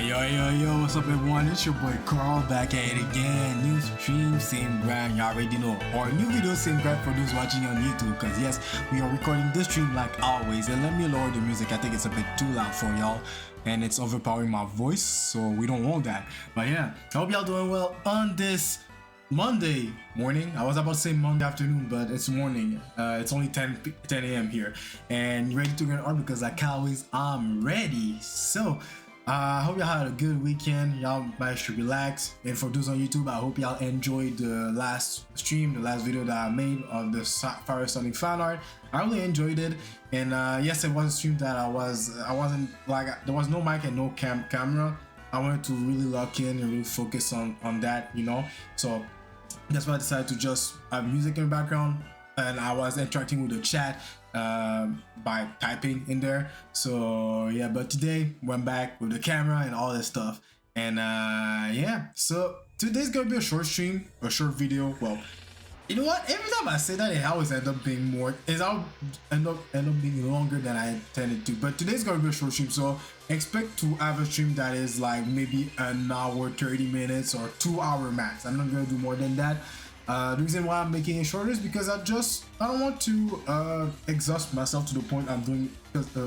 Yo, what's up everyone? It's your boy Carl back at it again. New stream, same brand, you already know. Or new video, same brand for those watching on YouTube. Cause yes, we are recording this stream like always. And let me lower the music, I think it's a bit too loud for y'all. And it's overpowering my voice, so we don't want that. But yeah, I hope y'all doing well on this Monday morning. I was about to say Monday afternoon, but it's morning. It's only 10 a.m. here. And ready to get on because like always, I'm ready. So, I hope y'all had a good weekend. Y'all managed to relax. And for those on YouTube, I hope y'all enjoyed the last stream, the last video that I made of the Fire Sonic fan art. I really enjoyed it. And yes, it was a stream that I wasn't like, there was no mic and no camera. I wanted to really lock in and really focus on that, you know. So that's why I decided to just have music in the background, and I was interacting with the chat by typing in there. So yeah, but today went back with the camera and all this stuff, and yeah, so today's gonna be a short stream, a short video. Well, you know what, every time I say that it always end up being end up being longer than I intended to. But today's gonna be a short stream, so expect to have a stream that is like maybe an hour 30 minutes or 2 hour max. I'm not gonna do more than that. The reason why I'm making it shorter is because I don't want to exhaust myself to the point I'm doing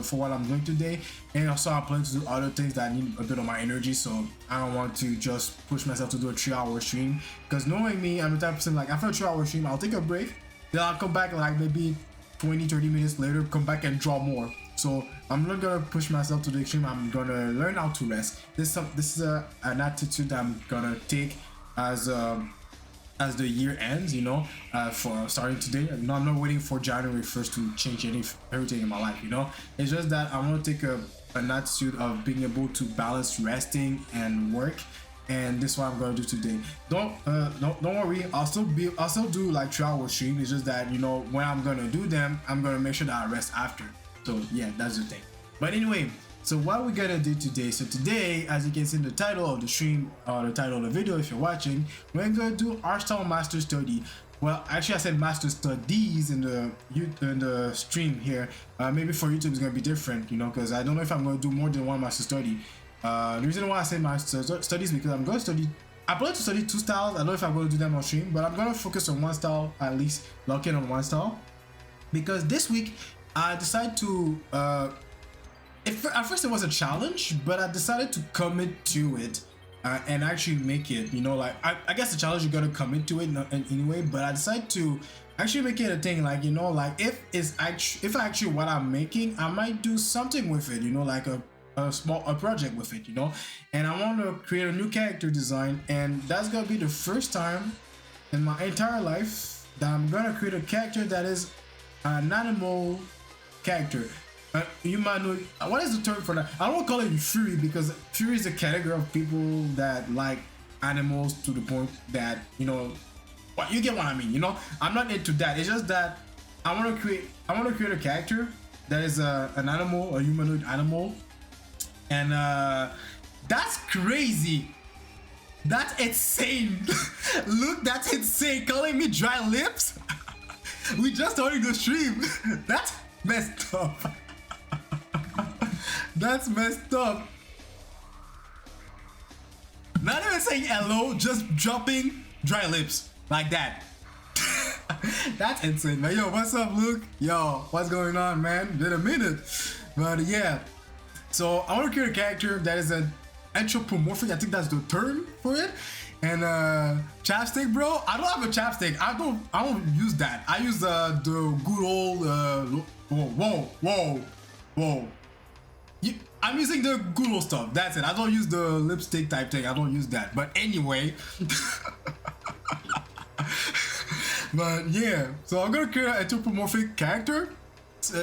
for what I'm doing today, and also I plan to do other things that need a bit of my energy. So I don't want to just push myself to do a 3-hour stream, because knowing me, I'm the type of person like after a 3-hour stream I'll take a break, then I'll come back like maybe 20-30 minutes later, come back and draw more. So I'm not gonna push myself to the extreme. I'm gonna learn how to rest. This is an attitude that I'm gonna take as the year ends, you know, for starting today. No, I'm not waiting for January 1st to change everything in my life, you know. It's just that I want to take an attitude of being able to balance resting and work, and this is what I'm gonna do today. Don't worry, I'll still do like 3-hour stream. It's just that, you know, when I'm gonna do them, I'm gonna make sure that I rest after. So yeah, that's the thing. But anyway, so what we're gonna do today, so today, as you can see in the title of the stream, or the title of the video if you're watching, we're gonna do art style master study. Well, actually I said master studies in the stream here. Maybe for YouTube it's gonna be different, you know, because I don't know if I'm gonna do more than one master study. The reason why I say master studies is because I plan to study 2 styles. I don't know if I'm gonna do them on stream, but I'm gonna focus on 1 style, at least lock in on 1 style, because this week I decided to at first it was a challenge, but I decided to commit to it and actually make it, you know, like I guess the challenge, you gotta commit to it anyway, but I decided to actually make it a thing, like, you know, like if actually what I'm making, I might do something with it, you know, like a project with it, you know. And I want to create a new character design, and that's gonna be the first time in my entire life that I'm gonna create a character that is an animal character. You might know, what is the term for that? I don't call it furry, because furry is a category of people that like animals to the point that, you know, you get what I mean, you know. I'm not into that. It's just that I want to create a character that is an animal, a humanoid animal, and that's crazy. That's insane. Look, that's insane. Calling me dry lips. We just started the stream. That's messed up. That's messed up. Not even saying hello, just dropping dry lips like that. That's insane, man. Yo, what's up, Luke? Yo, what's going on, man? Been a minute. But yeah, so I want to create a character that is an anthropomorphic. I think that's the term for it. And chapstick, bro. I don't have a chapstick. I don't use that. I use the good old whoa. I'm using the good old stuff. That's it. I don't use the lipstick type thing. I don't use that. But anyway. But yeah, so I'm gonna create an anthropomorphic character,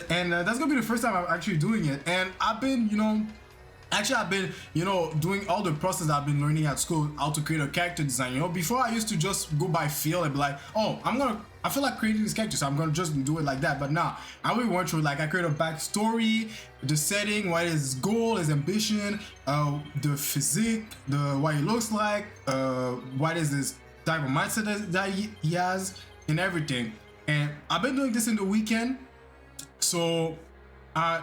and that's gonna be the first time I'm actually doing it. And I've been, you know, doing all the process I've been learning at school, how to create a character design. You know, before I used to just go by feel and be like, oh, I feel like creating this character, so I'm gonna just do it like that. But now I really went through, like, I create a backstory, the setting, what is his goal, his ambition, the physique, what he looks like, what is his type of mindset that he has, and everything. And I've been doing this in the weekend, so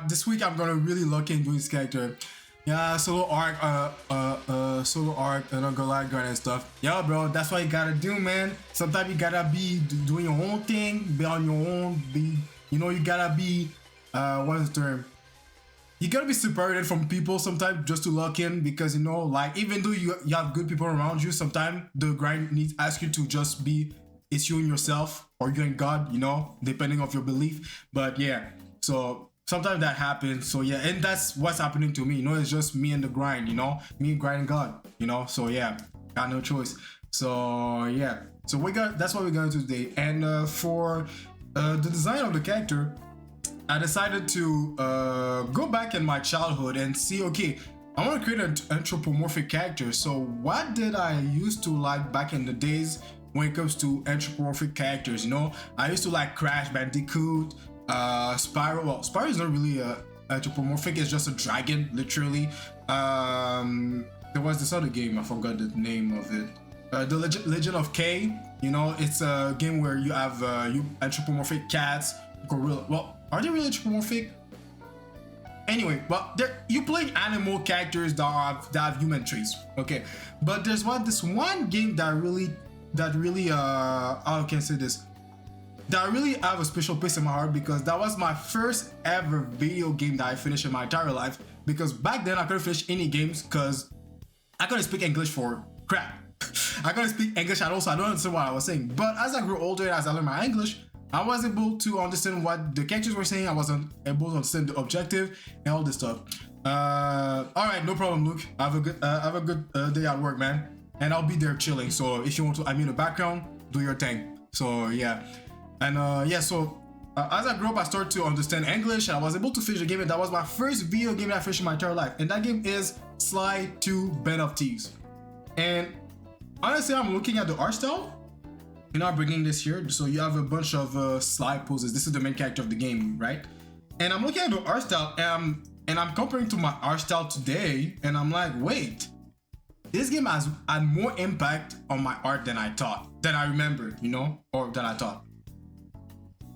this week I'm gonna really lock in doing this character. Yeah, solo arc, and a Goliath grind and stuff. Yeah, bro, that's what you gotta do, man. Sometimes you gotta be doing your own thing, be on your own, you gotta be, what is the term? You gotta be separated from people sometimes just to lock in because like even though you have good people around you, sometimes the grind needs ask you to just be it's you and yourself or you and God, depending of your belief. But yeah, so sometimes that happens. So yeah, and that's what's happening to me. It's just me and the grind. Me grinding God. So yeah, got no choice. So yeah, so that's what we're gonna do today. And for the design of the character, I decided to go back in my childhood and see, okay, I want to create an anthropomorphic character. So what did I used to like back in the days when it comes to anthropomorphic characters? I used to like Crash Bandicoot, Spyro. Well, Spyro is not really anthropomorphic, it's just a dragon, literally. There was this other game, I forgot the name of it. The Legend of K, it's a game where you have you anthropomorphic cats, gorilla. Well, are they really anthropomorphic? Anyway, but you play animal characters that have human traits, okay? But there's this one game that really how can I say this? That really have a special place in my heart because that was my first ever video game that I finished in my entire life. Because back then I couldn't finish any games because I couldn't speak English for crap. I couldn't speak English at all, so I don't understand what I was saying. But as I grew older and as I learned my English, I was able to understand what the characters were saying. I wasn't able to understand the objective and all this stuff. All right, no problem, Luke. Have a good day at work, man. And I'll be there chilling. So if you want to, I'm in the background, do your thing. So yeah, and yeah. So as I grew up, I started to understand English, and I was able to finish the game. And that was my first video game that I finished in my entire life. And that game is SLY 2: Band of Thieves. And honestly, I'm looking at the art style. I'm bringing this here, so you have a bunch of SLY poses. This is the main character of the game, right? And I'm looking at the art style, and I'm comparing to my art style today, and I'm like, wait, this game has had more impact on my art than I remembered, or than I thought.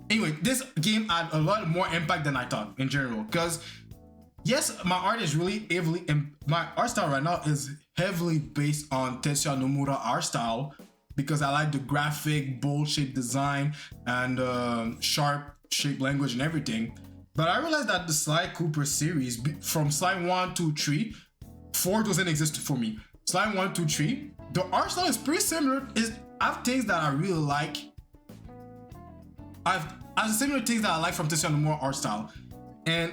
Anyway, this game had a lot more impact than I thought in general, because yes, my art is really heavily, my art style right now is heavily based on Tetsuya Nomura art style, because I like the graphic, bold shape design, and sharp shape language and everything. But I realized that the Sly Cooper series, from Sly 1, 2, 3, 4 doesn't exist for me. Sly 1, 2, 3, the art style is pretty similar. I have things that I really like. I have similar things that I like from Tetsuya Nomura art style. And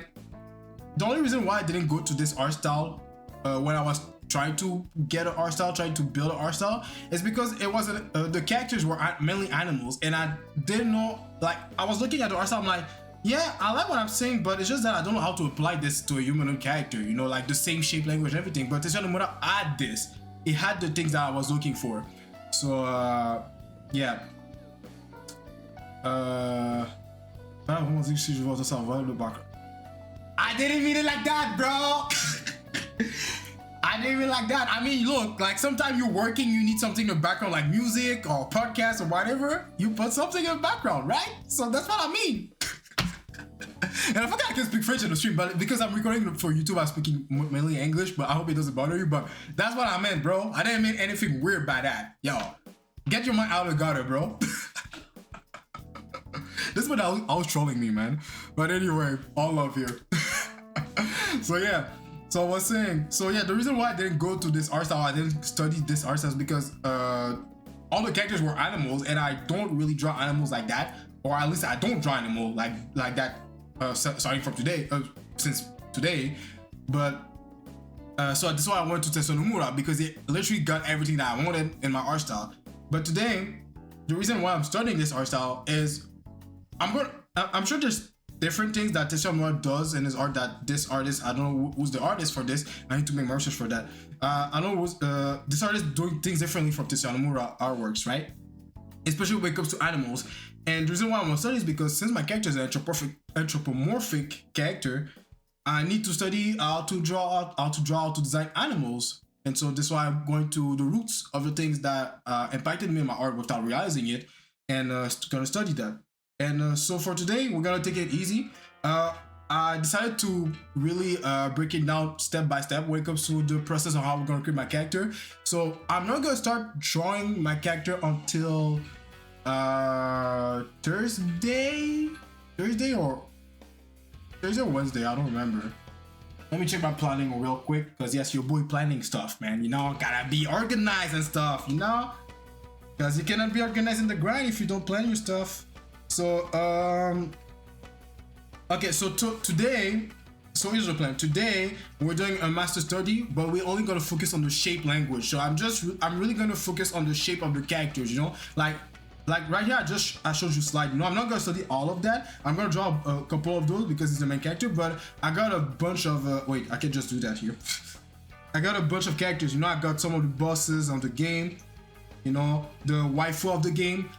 the only reason why I didn't go to this art style when I was trying to get an art style, trying to build an art style, is because it wasn't the characters were mainly animals, and I didn't know. Like, I was looking at the art style, I'm like, yeah, I like what I'm saying, but it's just that I don't know how to apply this to a humanoid character. Like the same shape, language, and everything. But Tetsuya Nomura had this. It had the things that I was looking for. So yeah. I didn't mean it like that, bro. I didn't even like that. I mean, look, like sometimes you're working, you need something in the background, like music or podcast or whatever. You put something in the background, right? So that's what I mean. And I forgot I can speak French in the stream, but because I'm recording for YouTube, I'm speaking mainly English, but I hope it doesn't bother you. But that's what I meant, bro. I didn't mean anything weird by that. Yo, get your mind out of the gutter, bro. This is what I was trolling me, man. But anyway, all love here. So yeah. So I was saying, so yeah, the reason why I didn't go to this art style, I didn't study this art style, is because all the characters were animals, and I don't really draw animals like that, or at least I don't draw animal like that. Starting from today, since today, but so that's why I went to Tetsuya Nomura, because it literally got everything that I wanted in my art style. But today, the reason why I'm studying this art style is I'm sure there's different things that Tetsuya Nomura does in his art that this artist, I don't know who's the artist for this. I need to make my research for that. I know this artist doing things differently from Tetsuya Nomura artworks, right? Especially when it comes to animals. And the reason why I want to study is because since my character is an anthropomorphic character, I need to study how to design animals. And so that's why I'm going to the roots of the things that impacted me in my art without realizing it, and gonna study that. And so for today, we're gonna take it easy. I decided to really break it down step by step when it comes to the process of how we're gonna create my character. So I'm not gonna start drawing my character until Thursday or Wednesday, I don't remember. Let me check my planning real quick, because yes, your boy planning stuff, man. You know, gotta be organized and stuff, you know? Because you cannot be organized in the grind if you don't plan your stuff. So, okay, so today, so here's the plan. Today, we're doing a master study, but we're only gonna focus on the shape language. So I'm really gonna focus on the shape of the characters, you know? Like right here, I showed you slide. You know, I'm not gonna study all of that. I'm gonna draw a couple of those because he's the main character, but I got a bunch of, wait, I can just do that here. I got a bunch of characters, you know, I got some of the bosses on the game, you know, the waifu of the game.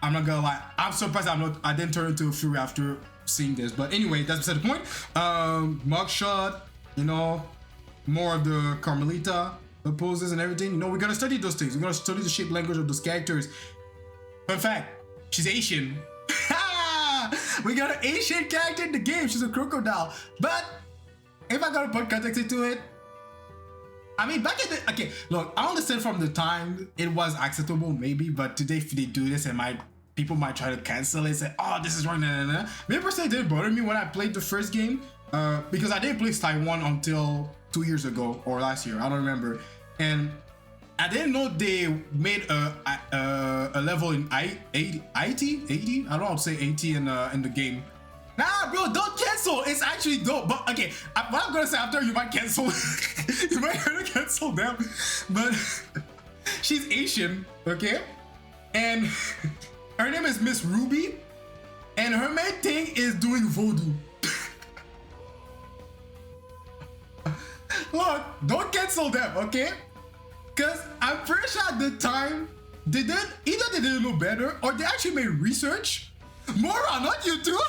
I'm not gonna lie, I'm surprised I didn't turn into a Fury after seeing this, but anyway, that's beside the point. Mugshot, you know, more of the Carmelita, the poses and everything. You know, we're gonna study those things. We're gonna study the shape language of those characters. Fun fact, she's Asian. We got an Asian character in the game. She's a crocodile. But if I gotta put context into it, I mean, back in the, okay, look, I understand from the time it was acceptable, maybe, but today if they do this, people might try to cancel it, say, oh, this is wrong, nah. Me personally, it didn't bother me when I played the first game, because I didn't play Taiwan until 2 years ago or last year, I don't remember, and I didn't know they made a level in 80. I don't know how to say 80 in the game. Nah, bro, don't cancel. It's actually dope. But okay, what I'm gonna say after, you might cancel. You might have to cancel them. But she's Asian, okay? And her name is Miss Ruby, and her main thing is doing voodoo. Look, don't cancel them, okay? Because I'm pretty sure at the time, either they didn't know better, or they actually made research. Mora, not you too.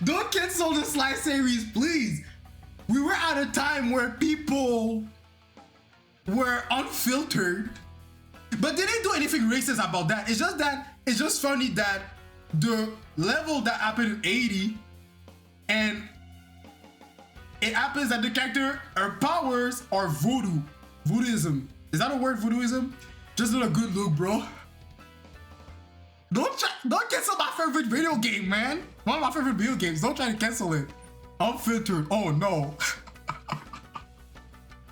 Don't cancel the SLY series, please. We were at a time where people were unfiltered, but they didn't do anything racist about that. It's just funny that the level that happened in 80, and it happens that the character, her powers are voodoo. Voodooism. Is that a word, voodooism? Just not a good look, bro. Don't cancel my favorite video game, man. One of my favorite video games. Don't try to cancel it. Unfiltered. Oh no.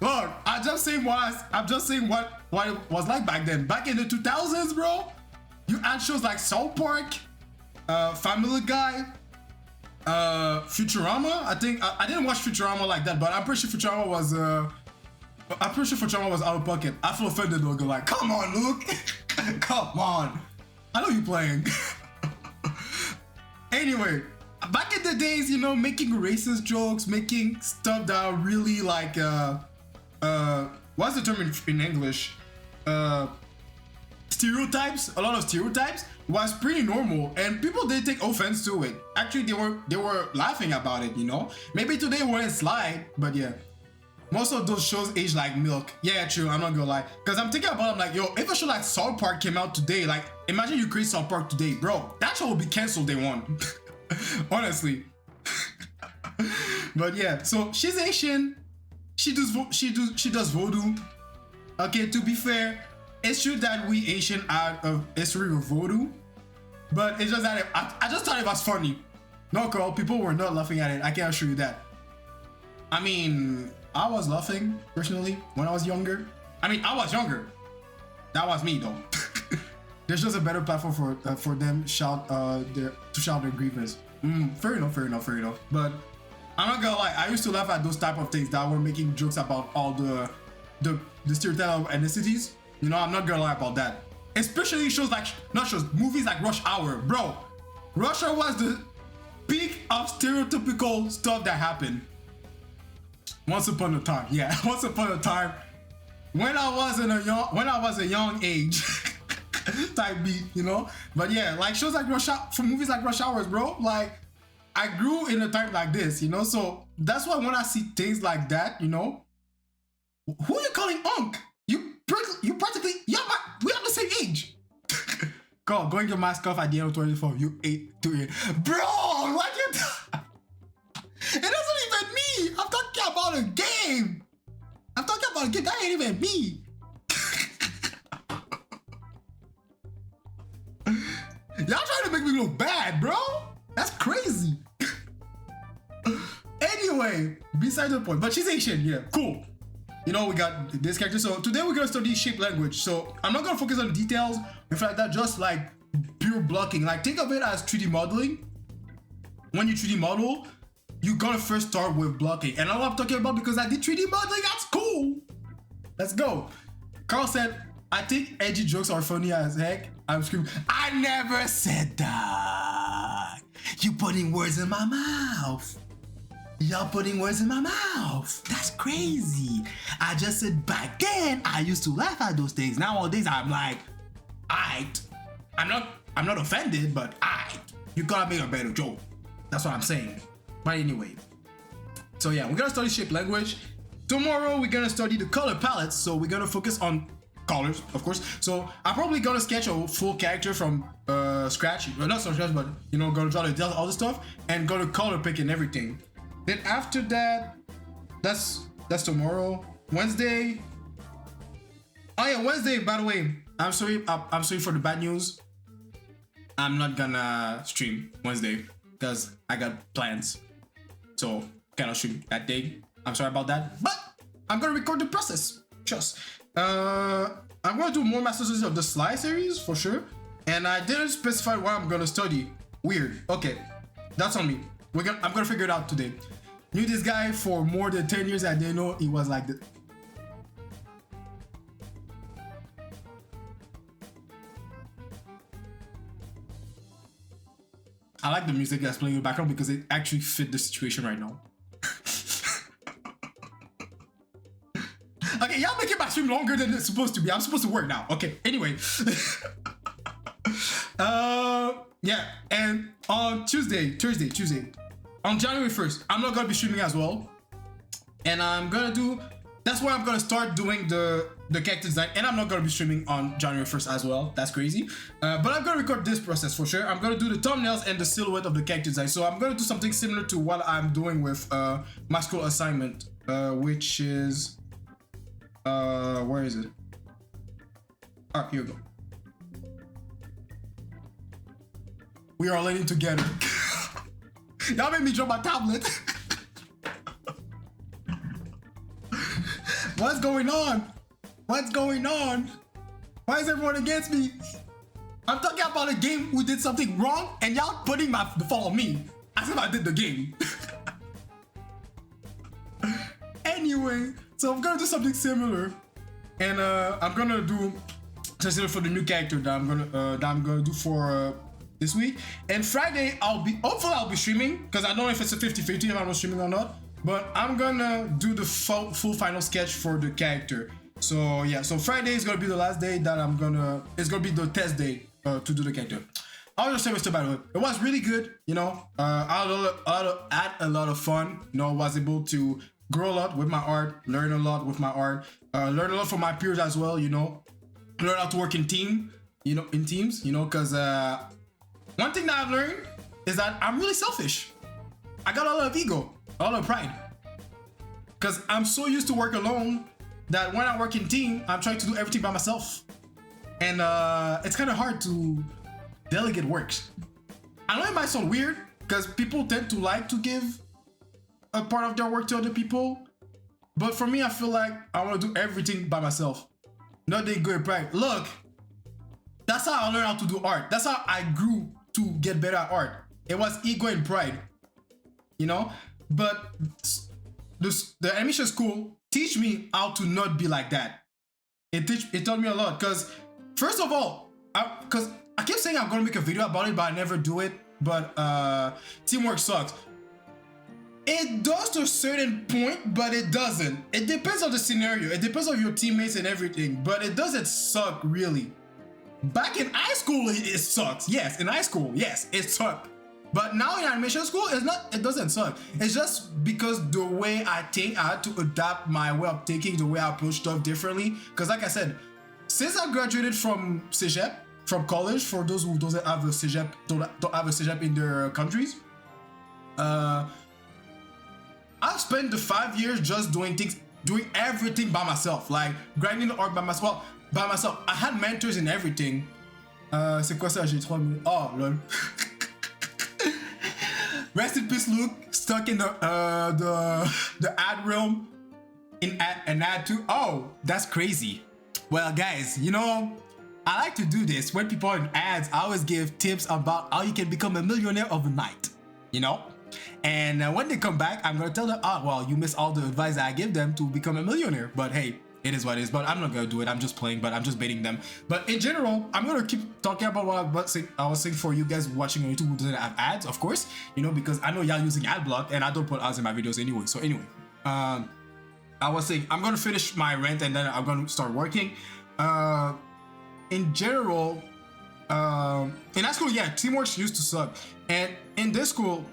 Look, I'm just saying what it was like back then. Back in the 2000s, bro. You had shows like South Park, Family Guy, Futurama. I think I didn't watch Futurama like that, but I'm pretty sure Futurama was out of pocket. I feel offended though. Go like, come on, Luke. Come on. I know you playing. Anyway, back in the days, you know, making racist jokes, making stuff that are really like what's the term in English? Stereotypes. A lot of stereotypes was pretty normal, and people didn't take offense to it. Actually, they were laughing about it, you know. Maybe today wouldn't slide, but yeah. Most of those shows age like milk. Yeah, true, I'm not gonna lie. Because I'm thinking about it, I'm like, yo, if a show like South Park came out today, like, imagine you create South Park today, bro. That show will be canceled day one. Honestly. But yeah, so she's Asian. She does voodoo. Okay, to be fair, it's true that we Asian have a history of voodoo. But it's just that I just thought it was funny. No, girl, people were not laughing at it. I can assure you that. I mean, I was laughing personally when I was younger. I mean, I was younger. That was me though. There's just a better platform for them to shout their grievance. Fair enough. But I'm not gonna lie, I used to laugh at those type of things that were making jokes about all the stereotype of ethnicities. You know, I'm not gonna lie about that. Especially shows like, movies like Rush Hour, bro. Rush Hour was the peak of stereotypical stuff that happened. Once upon a time, yeah, once upon a time, when I was a young age, type beat, you know. But yeah, like shows like movies like Rush Hours, bro. Like I grew in a time like this, you know. So that's why when I see things like that, you know, who are you calling Unc? We are the same age. Carl, going your mask off at the end of 24, you ate to it. Bro, what you it doesn't even me. I'm talking about a game. I'm talking about a game. That ain't even me. Y'all trying to make me look bad, bro. That's crazy. Anyway, beside the point. But she's Asian, yeah, cool. You know, we got this character. So today we're gonna study shape language. So I'm not gonna focus on details, in fact, that just like pure blocking. Like think of it as 3D modeling. When you 3D model, you gotta first start with blocking. And all I'm talking about because I did 3D modeling, that's cool. Let's go. Carl said, I think edgy jokes are funny as heck. I'm screaming, I never said that. You putting words in my mouth. Y'all putting words in my mouth. That's crazy. I just said back then I used to laugh at those things. Nowadays I'm like, I'm not offended, but you gotta make a better joke. That's what I'm saying. But anyway. So yeah, we're gonna study shape language. Tomorrow we're gonna study the color palettes. So we're gonna focus on colors, of course. So I'm probably gonna sketch a full character from scratch. Well, not from scratch, but you know, gonna draw the details, all the stuff, and go to color pick and everything. Then after that, that's tomorrow. Wednesday. Oh yeah, Wednesday. By the way, I'm sorry for the bad news. I'm not gonna stream Wednesday because I got plans. So cannot stream that day. I'm sorry about that. But I'm gonna record the process. Just. I'm gonna do more masters of the SLY series for sure. And I didn't specify what I'm gonna study. Weird. Okay, that's on me. I'm gonna figure it out today. Knew this guy for more than 10 years. I didn't know he was like this. I like the music that's playing in the background because it actually fit the situation right now. Okay, y'all making my stream longer than it's supposed to be. I'm supposed to work now. Okay, anyway. Yeah, and on Tuesday, on January 1st, I'm not gonna be streaming as well. And that's why I'm gonna start doing the character design, and I'm not gonna be streaming on January 1st as well. That's crazy. But I'm gonna record this process for sure. I'm gonna do the thumbnails and the silhouette of the character design. So I'm gonna do something similar to what I'm doing with my school assignment, which is where is it? Alright, here we go. We are learning together. Y'all made me drop my tablet. What's going on? What's going on? Why is everyone against me? I'm talking about a game we did something wrong and y'all putting the fault on me as if I did the game. Anyway, so I'm gonna do something similar. And I'm gonna do something for the new character that I'm gonna do for this week. And Friday hopefully I'll be streaming, because I don't know if it's a 50-50 if I'm streaming or not. But I'm gonna do the full final sketch for the character. So yeah, so Friday is gonna be the last day that it's gonna be the test day to do the character. How was your semester, by the way? It was really good, you know. I had a lot of fun, you know. Was able to grow a lot with my art, learn a lot with my art, learn a lot from my peers as well, you know. Learn how to work in teams, you know, because one thing that I've learned is that I'm really selfish. I got a lot of ego, a lot of pride, because I'm so used to work alone that when I work in team, I'm trying to do everything by myself, and it's kind of hard to delegate works. I know it might sound weird because people tend to like to give a part of their work to other people, but for me, I feel like I want to do everything by myself. Not the ego and pride. Look, that's how I learned how to do art. That's how I grew to get better at art. It was ego and pride, you know. But the animation school teach me how to not be like that. It taught me a lot, because first of all, because I keep saying I'm gonna make a video about it, but I never do it. But teamwork sucks. It does to a certain point, but it doesn't. It depends on the scenario. It depends on your teammates and everything, but it doesn't suck really. Back in high school, it sucks. Yes, in high school, yes, it sucked. But now in animation school, it doesn't suck. It's just because the way I think, I had to adapt my way of thinking, the way I approach stuff differently. Because like I said, since I graduated from Cégep, from college, for those who don't have a CEGEP, don't have a CEGEP in their countries. I spent the 5 years just doing everything by myself, like grinding art by myself. Well, by myself. I had mentors in everything. C'est quoi ça? J'ai 3 minutes. Oh, lol. Rest in peace, Luke. Stuck in the ad realm. In an ad too. Oh, that's crazy. Well, guys, you know, I like to do this. When people are in ads, I always give tips about how you can become a millionaire overnight. You know? And when they come back, I'm gonna tell them, oh, well, you missed all the advice that I give them to become a millionaire. But hey, it is what it is. But I'm not gonna do it. I'm just playing, but I'm just baiting them. But in general, I'm gonna keep talking about what I was saying for you guys watching on YouTube who doesn't have ads, of course. You know, because I know y'all using ad block, and I don't put ads in my videos anyway. So anyway, I was saying I'm gonna finish my rant and then I'm gonna start working. In general, in that school, yeah, teamwork used to suck. And in this school,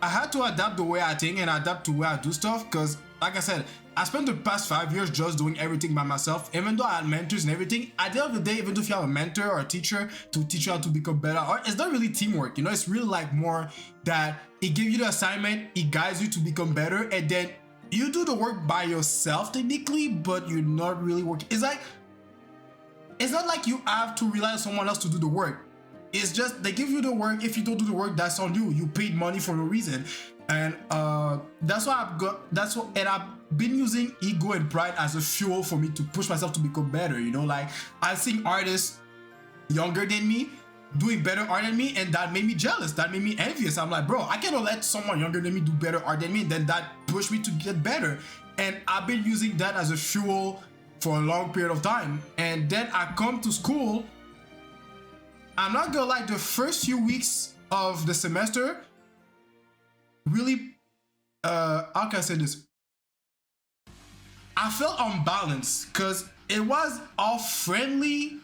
I had to adapt the way I think and adapt to the way I do stuff, because like I said, I spent the past 5 years just doing everything by myself. Even though I had mentors and everything, at the end of the day, even if you have a mentor or a teacher to teach you how to become better, or it's not really teamwork, you know, it's really like more that it gives you the assignment, it guides you to become better, and then you do the work by yourself technically, but you're not really working. It's like, it's not like you have to rely on someone else to do the work. It's just they give you the work. If you don't do the work, that's on you. You paid money for no reason, and that's why I've been using ego and pride as a fuel for me to push myself to become better. You know, like I've seen artists younger than me doing better art than me, and that made me jealous. That made me envious. I'm like, bro, I cannot let someone younger than me do better art than me. And then that pushed me to get better, and I've been using that as a fuel for a long period of time. And then I come to school. I'm not gonna lie, the first few weeks of the semester really, how can I say this? I felt unbalanced because it was all friendly,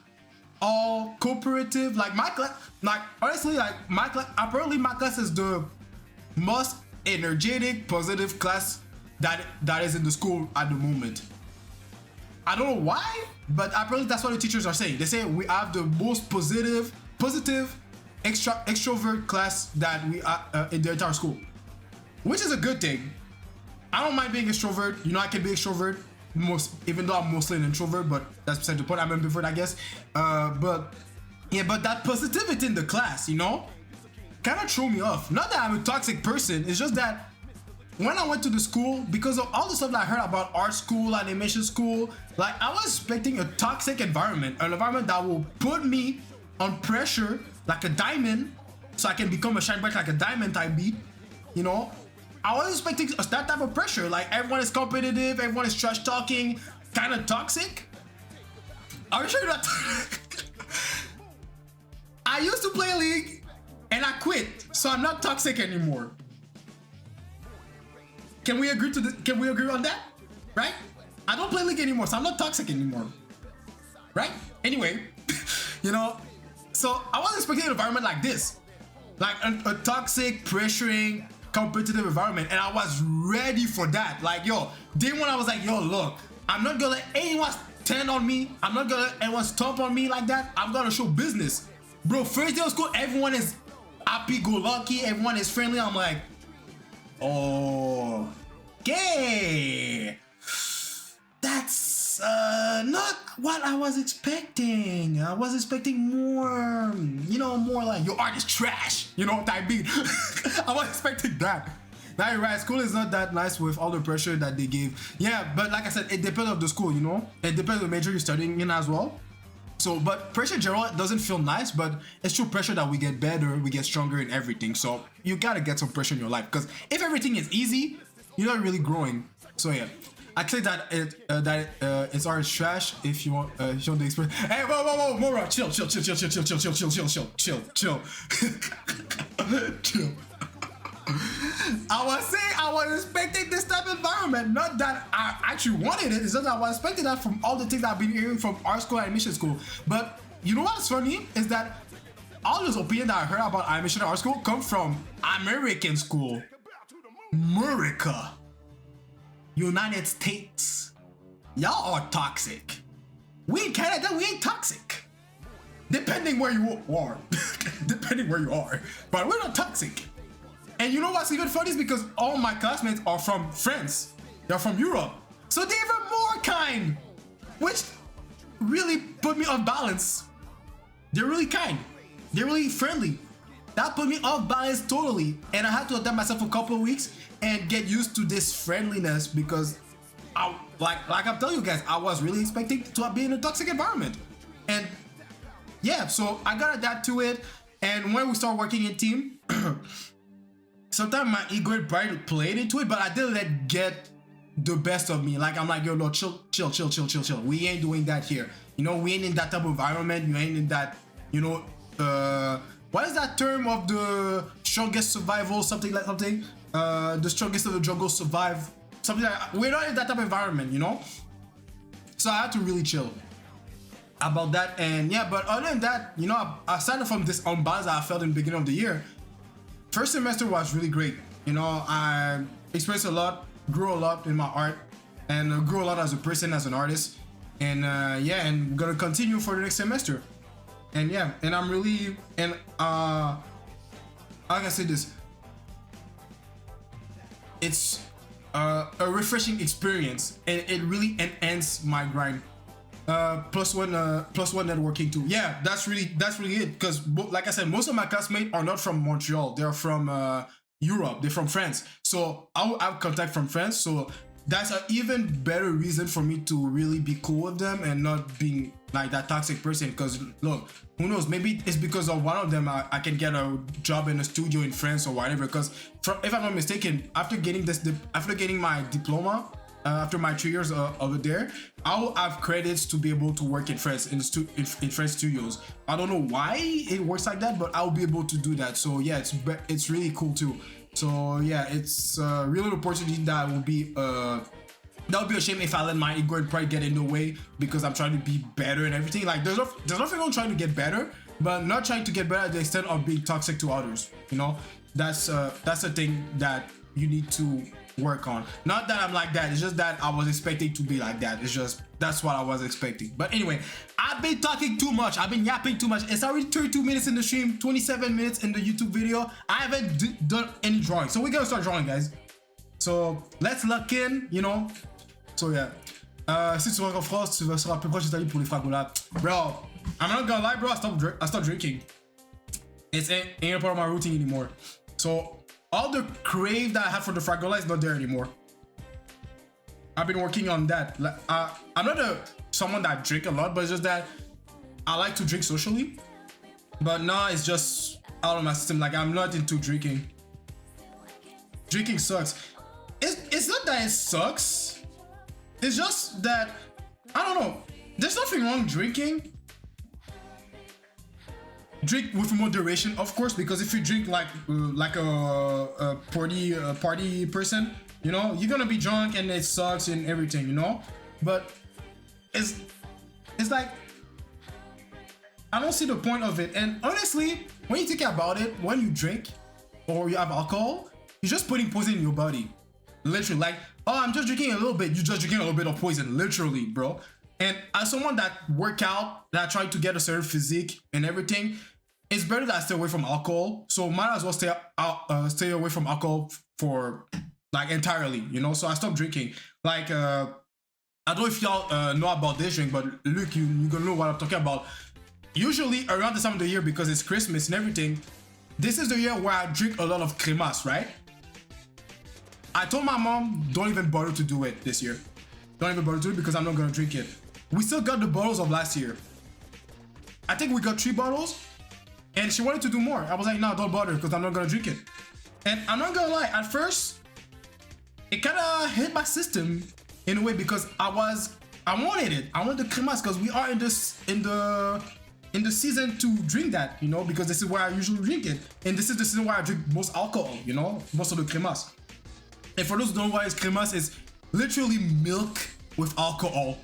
all cooperative. Like my class, like honestly, like my class, apparently my class is the most energetic, positive class that is in the school at the moment. I don't know why, but apparently that's what the teachers are saying. They say we have the most positive, extrovert class that we are in the entire school, which is a good thing. I don't mind being extrovert. You know, I can be extrovert, even though I'm mostly an introvert, but that's beside the point. I'm an ambivert, I guess. But yeah, but that positivity in the class, you know, kind of threw me off. Not that I'm a toxic person. It's just that when I went to the school, because of all the stuff that I heard about art school, animation school, like I was expecting a toxic environment, an environment that will put me on pressure like a diamond, so I can become a shine bright like a diamond type beat, you know. I was expecting that type of pressure, like everyone is competitive, everyone is trash talking, kind of toxic. Are you sure that? I used to play League and I quit, so I'm not toxic anymore. Can we agree on that? Right? I don't play League anymore, so I'm not toxic anymore. Right? Anyway, you know, so I wasn't expecting an environment like this. Like a toxic, pressuring, competitive environment, and I was ready for that. Like, yo, day one I was like, yo, look, I'm not gonna let anyone stand on me. I'm not gonna let anyone stomp on me like that. I'm gonna show business. Bro, first day of school, everyone is happy-go-lucky, everyone is friendly. I'm like, okay, that's not what I was expecting. I was expecting more, you know, more like your art is trash, you know, type beat. I was expecting that. Now you're right, school is not that nice with all the pressure that they give. Yeah, but like I said, it depends on the school, you know. It depends on the major you're studying in as well. So, but pressure in general doesn't feel nice, but it's through pressure that we get better, we get stronger in everything. So you gotta get some pressure in your life, because if everything is easy, you're not really growing. So yeah, I'd say that it's art trash if you want show the experience. Hey, whoa, Mora, chill. I was saying I was expecting this type of environment, not that I actually wanted it. It's just that I was expecting that from all the things I've been hearing from art school and animation school. But you know what's funny is that all those opinions that I heard about animation and art school come from American school, America, United States. Y'all are toxic. We in Canada, we ain't toxic. depending where you are. Depending where you are. But we're not toxic. And you know what's even funny is because all my classmates are from France. They're from Europe. So they're even more kind. Which really put me off balance. They're really kind. They're really friendly. That put me off balance totally. And I had to adapt myself a couple of weeks and get used to this friendliness because like I'm telling you guys, I was really expecting to be in a toxic environment. And yeah, so I got adapt to it. And when we start working in team, sometimes my ego and pride played into it, but I didn't let it get the best of me. Like I'm like, yo, no, chill. We ain't doing that here. You know, we ain't in that type of environment. You ain't in that, you know, what is that term of the strongest survival, something like something? The strongest of the jungle survive, something like that. We're not in that type of environment, you know? So I had to really chill about that. And yeah, but other than that, you know, aside from this unbalance I felt in the beginning of the year, first semester was really great. You know, I experienced a lot, grew a lot in my art, and grew a lot as a person, as an artist. And yeah, and I'm gonna continue for the next semester. And yeah, and I'm really, and how can I say this? It's a refreshing experience, and it really enhances my grind. Plus one networking too. Yeah, that's really it. Because like I said, most of my classmates are not from Montreal. They're from Europe. They're from France. So I will have contact from France. So that's an even better reason for me to really be cool with them and not being like that toxic person. Because look, who knows? Maybe it's because of one of them I can get a job in a studio in France or whatever. Because if I'm not mistaken, after getting my diploma, after my 3 years over there, I will have credits to be able to work in France in French studios. I don't know why it works like that, but I'll be able to do that. So yeah, it's really cool too. So yeah, it's a real opportunity that would be a shame if I let my ego and pride get in the way because I'm trying to be better and everything. Like there's nothing wrong trying to get better, but not trying to get better at the extent of being toxic to others. You know, that's a thing that you need to work on. Not that I'm like that, it's just that I was expecting to be like that. It's just that's what I was expecting. But anyway, I've been talking too much, I've been yapping too much. It's already 32 minutes in the stream, 27 minutes in the YouTube video. I haven't done any drawing, so we're gonna start drawing, guys. So let's lock in, you know. So yeah, si tu vas en France, tu seras plus proche d'Italie pour les fragolas. Bro, I'm not gonna lie, bro, I stopped drinking. It ain't a part of my routine anymore. So all the crave that I had for the fragola is not there anymore. I've been working on that. I'm not someone that drink a lot, but it's just that I like to drink socially. But now it's just out of my system. Like I'm not into drinking. Drinking sucks. It's not that it sucks. It's just that I don't know. There's nothing wrong drinking. Drink with moderation, of course, because if you drink like a party person, you know, you're gonna be drunk and it sucks and everything, you know. But it's like I don't see the point of it. And honestly, when you think about it, when you drink or you have alcohol, you're just putting poison in your body. Literally, like, oh, I'm just drinking a little bit. You're just drinking a little bit of poison, literally, bro. And as someone that work out, that try to get a certain physique and everything, it's better that I stay away from alcohol. So might as well stay away from alcohol for like entirely, you know. So I stopped drinking. Like I don't know if y'all know about this drink, but look, you're gonna know what I'm talking about. Usually around the time of the year, because it's Christmas and everything, this is the year where I drink a lot of cremas, right? I told my mom, don't even bother to do it this year. Don't even bother to do it because I'm not gonna drink it. We still got the bottles of last year. I think we got 3 bottles. And she wanted to do more. I was like, no, don't bother because I'm not gonna drink it. And I'm not gonna lie, at first, it kind of hit my system in a way because I wanted it. I wanted the cremas because we are in the season to drink that, you know, because this is where I usually drink it. And this is the season where I drink most alcohol, you know, most of the cremas. And for those who don't know what is cremas, it's literally milk with alcohol.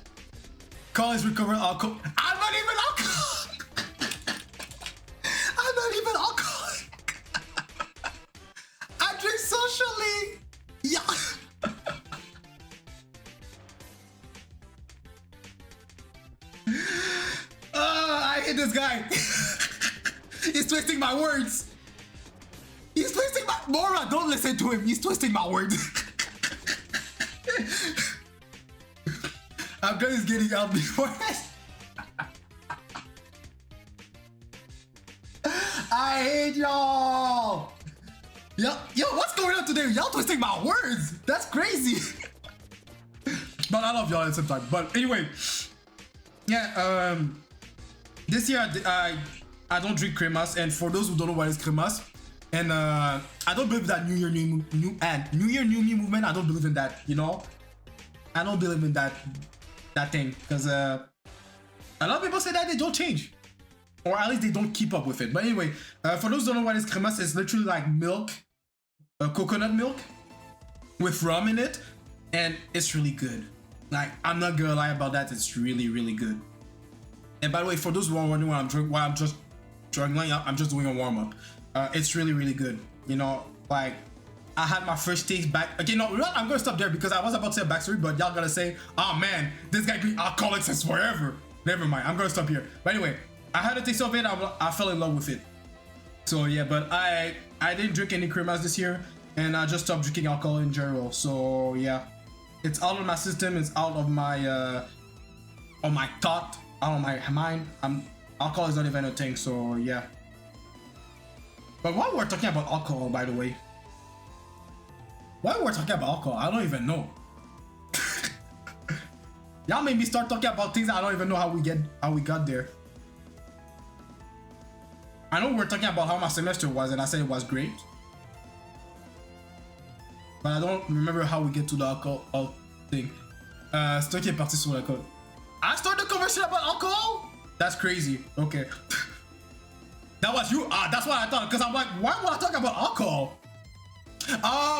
College recovered alcohol. I'm not even alcohol. I'm not even alcoholic. I drink socially. Yeah. I hate this guy. He's twisting my words. He's twisting my... Mora, don't listen to him. He's twisting my words. I'm glad he's getting out before this. I hate y'all. Yo, what's going on today? Y'all twisting my words. That's crazy. But I love y'all at the same time. But anyway, yeah. This year I don't drink cremas, and for those who don't know what is cremas, and I don't believe that New Year New Me movement. I don't believe in that. You know, I don't believe in that thing because a lot of people say that they don't change, or at least they don't keep up with it. But anyway, for those who don't know what is cremas, it's literally like milk, coconut milk with rum in it, and it's really good. Like, I'm not gonna lie about that. It's really, really good. And by the way, for those who are wondering why I'm just struggling, I'm just doing a warm up. It's really, really good. You know, like, I had my first taste back. Okay, no, I'm gonna stop there because I was about to say a backstory, but y'all gotta say, oh man, this guy been alcoholic since forever. Never mind, I'm gonna stop here. But anyway, I had a taste of it. I fell in love with it. So yeah, but I didn't drink any cremas this year, and I just stopped drinking alcohol in general. So yeah, it's out of my system. It's out of my thought, out of my mind. Alcohol is not even a thing. So yeah. But while we're talking about alcohol, by the way, while we're talking about alcohol, I don't even know. Y'all made me start talking about things I don't even know how we got there. I know we're talking about how my semester was, and I said it was great. But I don't remember how we get to the alcohol thing. C'est toi qui est parti sur l'alcool. I started the conversation about alcohol? That's crazy. Okay. That was you? That's what I thought. Because I'm like, why would I talk about alcohol?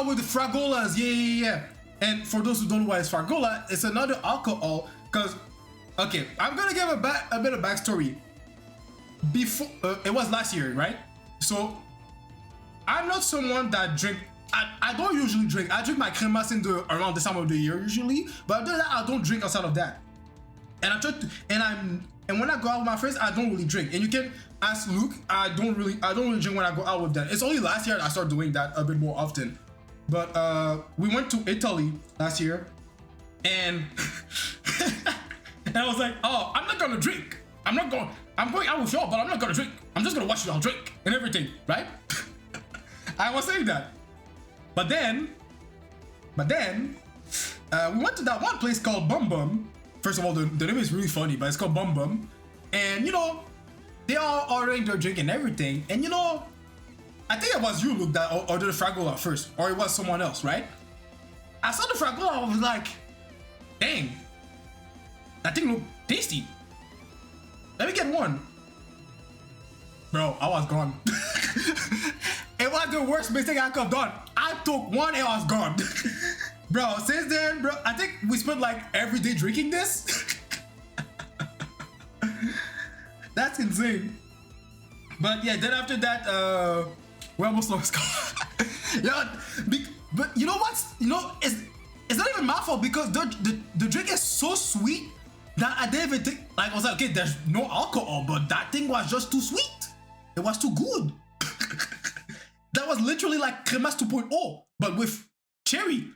With the Fragolas. Yeah. And for those who don't know what is Fragola, it's another alcohol. Because, okay, I'm going to give a bit of backstory. Before, it was last year, right? So, I'm not someone that drink. I don't usually drink. I drink my cremas around this time of the year usually, but other than that, I don't drink outside of that. And I try to, and when I go out with my friends, I don't really drink. And you can ask Luke, I don't really drink when I go out with them. It's only last year I started doing that a bit more often. But we went to Italy last year, and and I was like, oh, I'm not gonna drink. I'm going out with y'all, but I'm not gonna drink. I'm just gonna watch y'all drink and everything, right? I was saying that. But then, we went to that one place called Bum Bum. First of all, the name is really funny, but it's called Bum Bum. And you know, they are ordering their drink and everything. And you know, I think it was you, Luke, that ordered the Fragola first, or it was someone else, right? I saw the Fragola, I was like, dang, that thing looked tasty. Let me get one. Bro, I was gone. It was the worst mistake I could have done. I took one and I was gone. Bro, since then, bro, I think we spent like every day drinking this. That's insane. But yeah, then after that, we almost lost. Yeah, but you know what? You know, it's not even my fault because the drink is so sweet that I didn't even think, like, I was like, okay, there's no alcohol, but that thing was just too sweet. It was too good. That was literally like Cremas 2.0, but with cherry.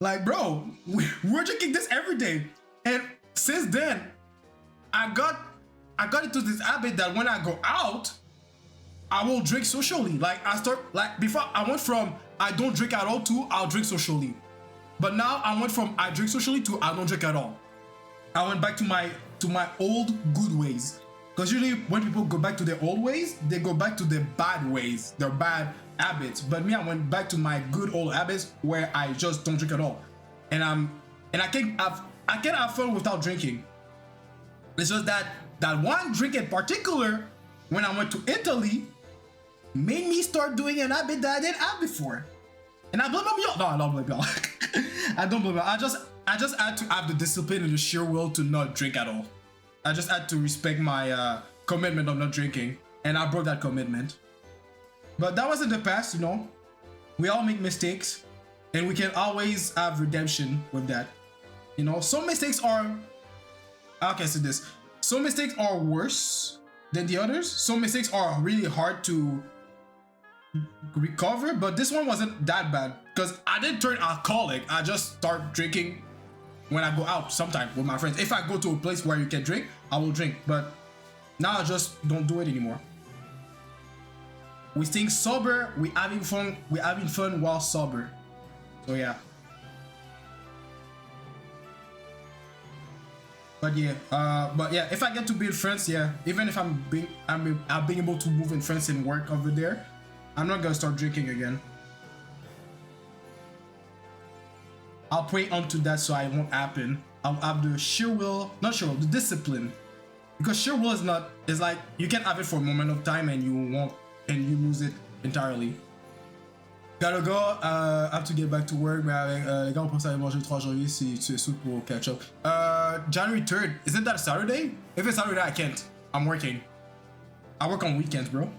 Like, bro, we're drinking this every day. And since then, I got into this habit that when I go out, I will drink socially. Like, before I went from I don't drink at all to I'll drink socially. But now I went from I drink socially to I don't drink at all. I went back to my old good ways. Because usually when people go back to their old ways, they go back to their bad ways, their bad habits. But me, I went back to my good old habits where I just don't drink at all. And I can't have fun without drinking. It's just that one drink in particular, when I went to Italy, made me start doing an habit that I didn't have before. And I blame y'all. No, I don't blame y'all. I don't blame y'all. I just had to have the discipline and the sheer will to not drink at all. I just had to respect my commitment of not drinking, and I broke that commitment. But that was in the past, you know. We all make mistakes, and we can always have redemption with that. You know, some mistakes are, how can I say this? some mistakes are worse than the others. Some mistakes are really hard to recover, but this one wasn't that bad because I didn't turn alcoholic. I just start drinking when I go out sometime with my friends. If I go to a place where you can drink, I will drink, but now I just don't do it anymore. We staying sober, we having fun while sober. So yeah. But yeah, if I get to be in France, yeah, even if I'm being able to move in France and work over there, I'm not gonna start drinking again. I'll pray onto that so it won't happen. I'll have the sheer will, not sheer will, the discipline. Because sheer will is like, you can have it for a moment of time and you lose it entirely. Gotta go, have to get back to work, mais les gars on pense aller manger le 3 janvier si tu es souple pour catch up. January 3rd, isn't that a Saturday? If it's Saturday, I can't. I'm working. I work on weekends, bro.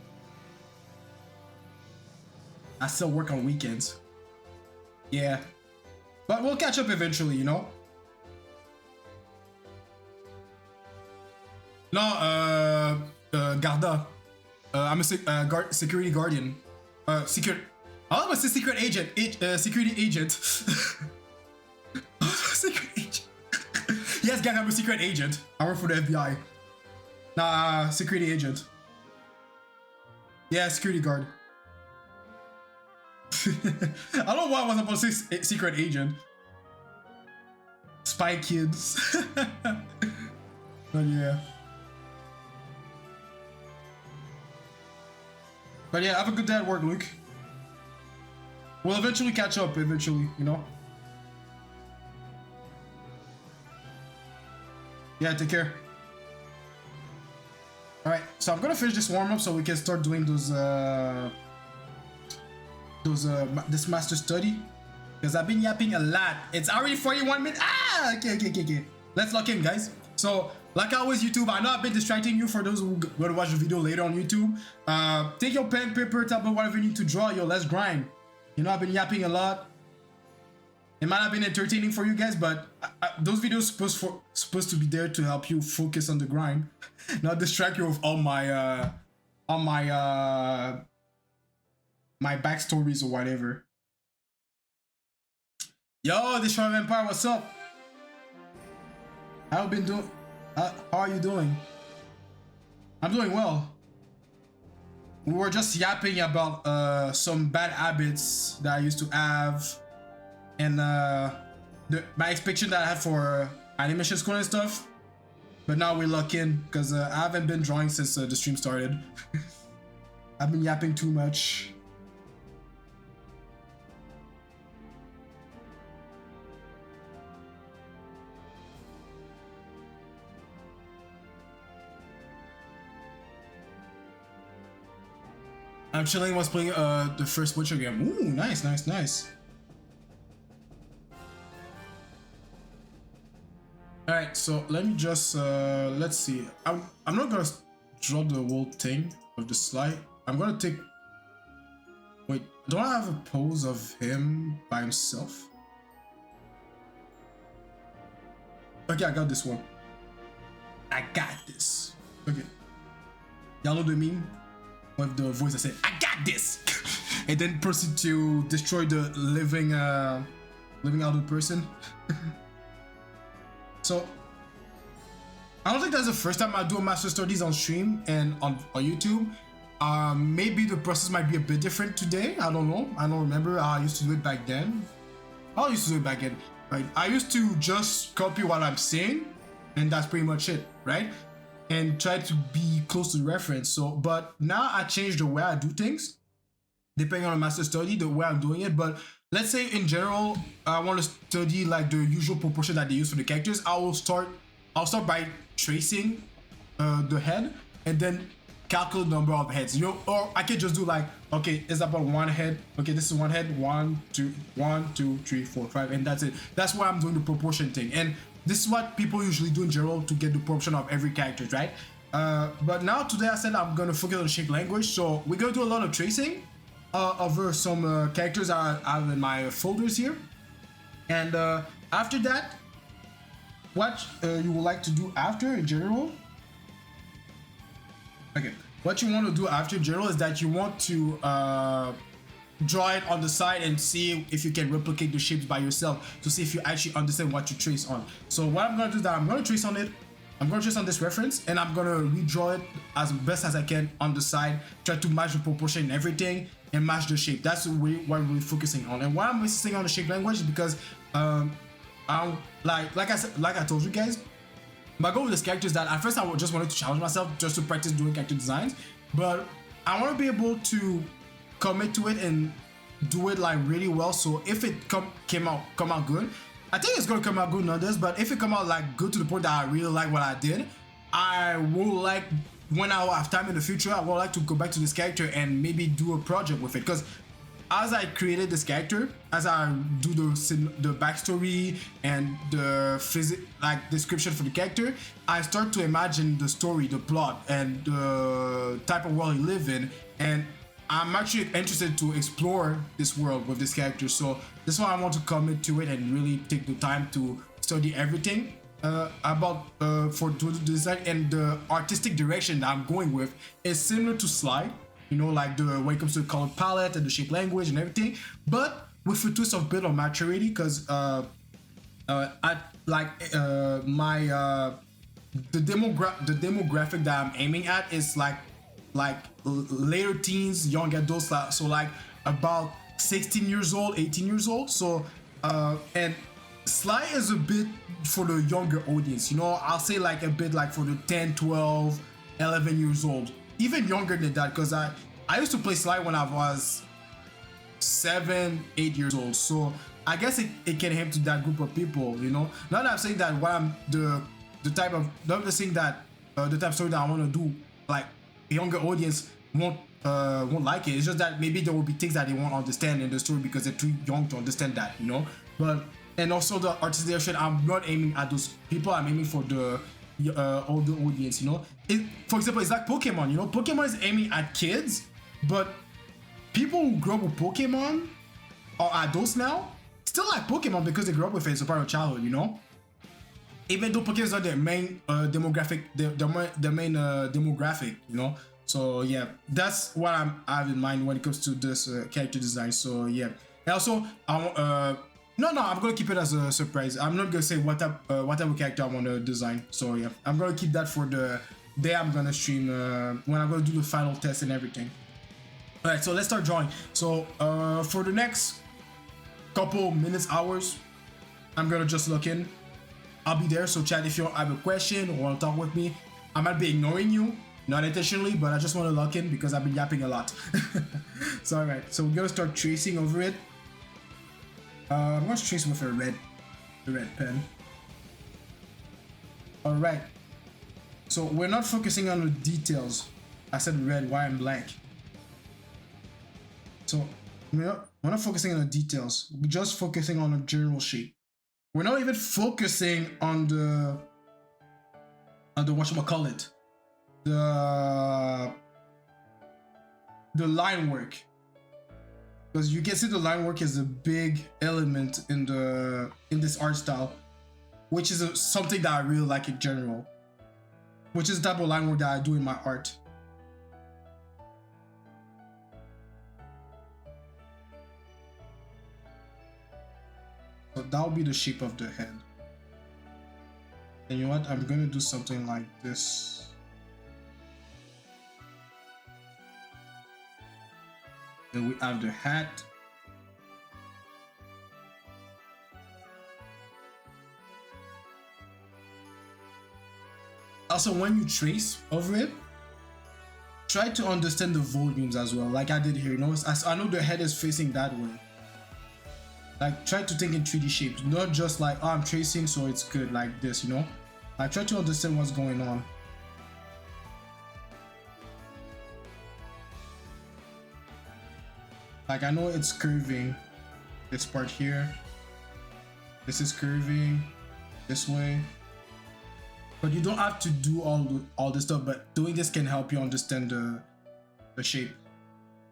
I still work on weekends. Yeah. But we'll catch up eventually, you know? No, Garda. I'm a security guardian. Secret. I was a secret agent. Security agent. Secret agent. Yes, gang, I'm a secret agent. I work for the FBI. Nah, security agent. Yeah, security guard. I don't know why I was supposed to say secret agent. Spy kids. But yeah. But yeah, have a good day at work, Luke. We'll eventually catch up, you know? Yeah, take care. Alright, so I'm gonna finish this warm-up so we can start doing this master study. Because I've been yapping a lot. It's already 41 minutes. Ah, okay. Let's lock in, guys. So, like always, YouTube, I know I've been distracting you for those who go to watch the video later on YouTube. Take your pen, paper, tablet, whatever you need to draw. Yo, let's grind. You know, I've been yapping a lot. It might have been entertaining for you guys, but those videos supposed to be there to help you focus on the grind, not distract you with all my my backstories or whatever. Yo, Destroy Empire, what's up? How are you doing? I'm doing well. We were just yapping about some bad habits that I used to have, and my expectation that I had for animation school and stuff. But now we lock in because I haven't been drawing since the stream started. I've been yapping too much. I'm chilling was playing the first Witcher game. Ooh, nice. Alright, so let me just let's see. I'm not gonna draw the whole thing of the slide. I'm gonna take. Wait, don't I have a pose of him by himself? Okay, I got this one. I got this. Okay. Y'all know the meme with the voice that said, "I got this," and then proceed to destroy the living other person. So I don't think that's the first time I do a master studies on stream and on YouTube. Maybe the process might be a bit different today. I don't know. I don't remember how I used to do it back then. Right? I used to just copy what I'm saying, and that's pretty much it, right? And try to be close to the reference. So, but now I changed the way I do things, depending on the master study, the way I'm doing it. But let's say in general, I want to study like the usual proportion that they use for the characters. I'll start by tracing the head and then calculate the number of heads. You know, or I can just do like, okay, it's about one head. Okay, this is one head. 1, 2, 3, 4, 5, and that's it. That's why I'm doing the proportion thing. And this is what people usually do in general to get the proportion of every character, right? But now today I said I'm gonna focus on shape language, so we're gonna do a lot of tracing over some characters I have in my folders here. And after that, what you would like to do after in general Okay, what you want to do after general is that you want to draw it on the side and see if you can replicate the shapes by yourself to see if you actually understand what you trace on. So what I'm going to do is that I'm going to trace on it. I'm going to trace on this reference and I'm going to redraw it as best as I can on the side, try to match the proportion and everything and match the shape. That's what we're focusing on. And why I'm focusing on the shape language is because I'm like I told you guys, my goal with this character is that at first I just wanted to challenge myself just to practice doing character designs, but I want to be able to commit to it and do it like really well. So if it come out good, I think it's gonna come out good nonetheless. But if it come out like good to the point that I really like what I did, I will like, when I have time in the future, I would like to go back to this character and maybe do a project with it. Because as I created this character, as I do the backstory and the description for the character, I start to imagine the story, the plot, and the type of world he live in, and I'm actually interested to explore this world with this character. So this is why I want to commit to it and really take the time to study everything about for the design, and the artistic direction that I'm going with is similar to SLY. You know, like when it comes to the color palette and the shape language and everything, but with a twist of bit of maturity, because the demographic that I'm aiming at is like later teens, young adults, so like about 16 years old, 18 years old. So and SLY is a bit for the younger audience, you know. I'll say like a bit like for the 10, 12, 11 years old, even younger than that, because I used to play SLY when I was 7, 8 years old. So I guess it can aim to that group of people, you know. Not that I'm saying that what I'm the type of, not the thing that the type of story that I want to do, like a younger audience won't like it. It's just that maybe there will be things that they won't understand in the story because they're too young to understand that, you know. But and also the artistic direction, I'm not aiming at those people. I'm aiming for the older audience, you know. For example, it's like Pokemon, you know. Pokemon is aiming at kids, but people who grew up with Pokemon are adults now still like Pokemon because they grew up with it as a part of childhood, you know. Even though Pokemon is not their main demographic, the main demographic, you know. So yeah, that's what I have in mind when it comes to this character design. So yeah, and also no, I'm gonna keep it as a surprise. I'm not gonna say what type of character I want to design. So yeah, I'm gonna keep that for the day I'm gonna stream when I'm gonna do the final test and everything. All right, so let's start drawing. So for the next couple minutes, hours, I'm gonna just look in. I'll be there. So chat if you have a question or want to talk with me. I might be ignoring you, not intentionally, but I just want to lock in because I've been yapping a lot. So alright, so we're gonna start tracing over it. I'm gonna trace with a red pen. Alright, so we're not focusing on the details. I said red, why I'm blank. So we're not focusing on the details. We're just focusing on the general shape. We're not even focusing on the whatchamacallit, the line work, because you can see the line work is a big element in this art style, which is something that I really like in general, which is the type of line work that I do in my art. So that'll be the shape of the head. And you know what? I'm gonna do something like this. Then we have the hat. Also, when you trace over it, try to understand the volumes as well, like I did here. You know, I know the head is facing that way. Like, try to think in 3D shapes, not just like, oh, I'm tracing so it's good like this, you know. Like, try to understand what's going on. Like, I know it's curving, this part here. This is curving this way. But you don't have to do all this stuff, but doing this can help you understand the shape.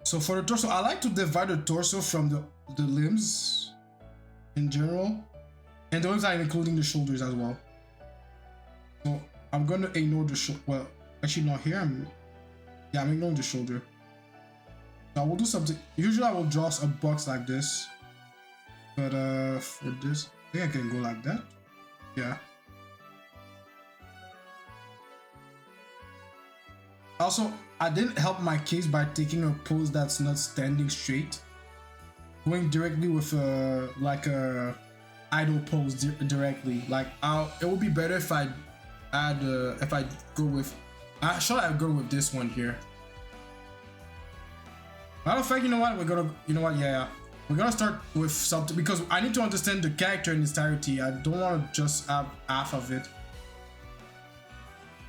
So for the torso, I like to divide the torso from the limbs in general, and those are including the shoulders as well. So I'm gonna ignore the well, actually not here. Yeah, I'm ignoring the shoulder. So I will do something. Usually I will draw a box like this. But for this, I think I can go like that. Yeah. Also, I didn't help my case by taking a pose that's not standing straight. Going directly with like a idle pose directly. Like it would be better if I add if I go with. Should I go with this one here? Matter of fact, you know what? Yeah. We're gonna start with something because I need to understand the character in its entirety. I don't want to just have half of it.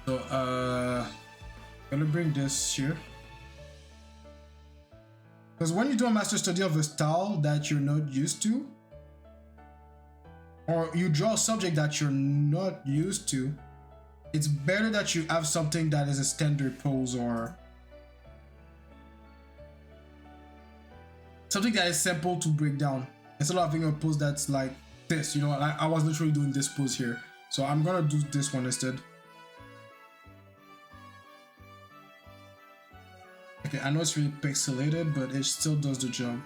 So I'm gonna bring this here. Because when you do a master study of a style that you're not used to, or you draw a subject that you're not used to, it's better that you have something that is a standard pose or something that is simple to break down instead of having a pose that's like this. You know, I was literally doing this pose here, so I'm gonna do this one instead. Okay, I know it's really pixelated, but it still does the job.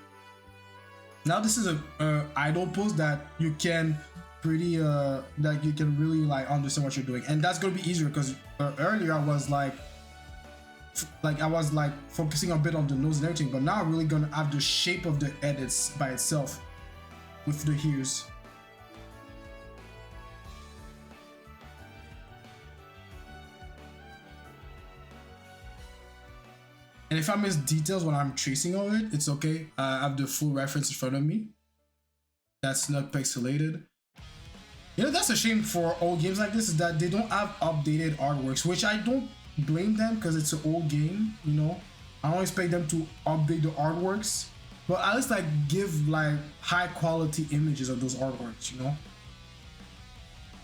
Now this is a idle pose that you can pretty that you can really like understand what you're doing, and that's gonna be easier because earlier I was like focusing a bit on the nose and everything, but now I'm really gonna have the shape of the head by itself with the ears. And if I miss details when I'm tracing all it, it's okay. I have the full reference in front of me. That's not pixelated. You know, that's a shame for old games like this, is that they don't have updated artworks, which I don't blame them because it's an old game, you know. I don't expect them to update the artworks, but at least like give like high quality images of those artworks, you know.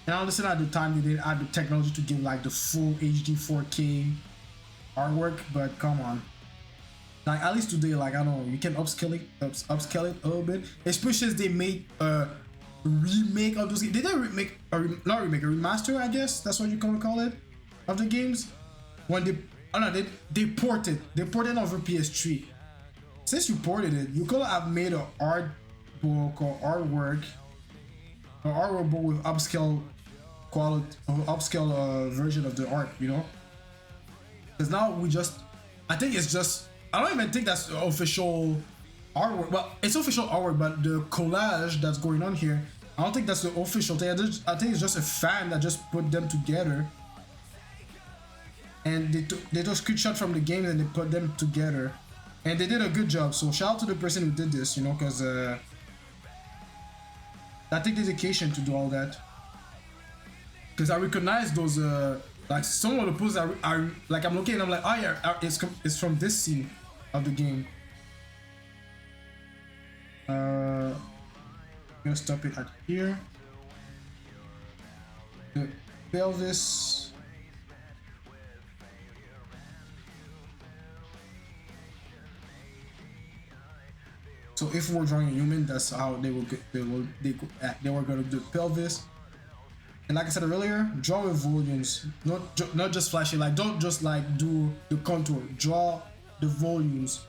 And I understand at the time they didn't have the technology to give like the full HD 4K artwork, but come on. Like at least today, like I don't know, you can upscale it a little bit, especially as they made a remake of those games. Did they remake a remaster? I guess that's what you can call it, of the games. When they ported over PS3. Since you ported it, you could have made an art book or artwork book with upscale quality, version of the art, you know. Because now I think it's just. I don't even think that's official artwork. Well, it's official artwork, but the collage that's going on here, I don't think that's the official thing. I think it's just a fan that just put them together. And they took screenshot from the game and they put them together. And they did a good job. So shout out to the person who did this, you know, because that take dedication to do all that. Because I recognize those, like some of the poses are like I'm looking and I'm like, oh yeah, it's from this scene of the game. I'm gonna stop it at here. The pelvis. So if we're drawing a human, that's how they were gonna do pelvis. And like I said earlier, draw with volumes, not just flashing. Like don't just like do the contour. Draw the volumes,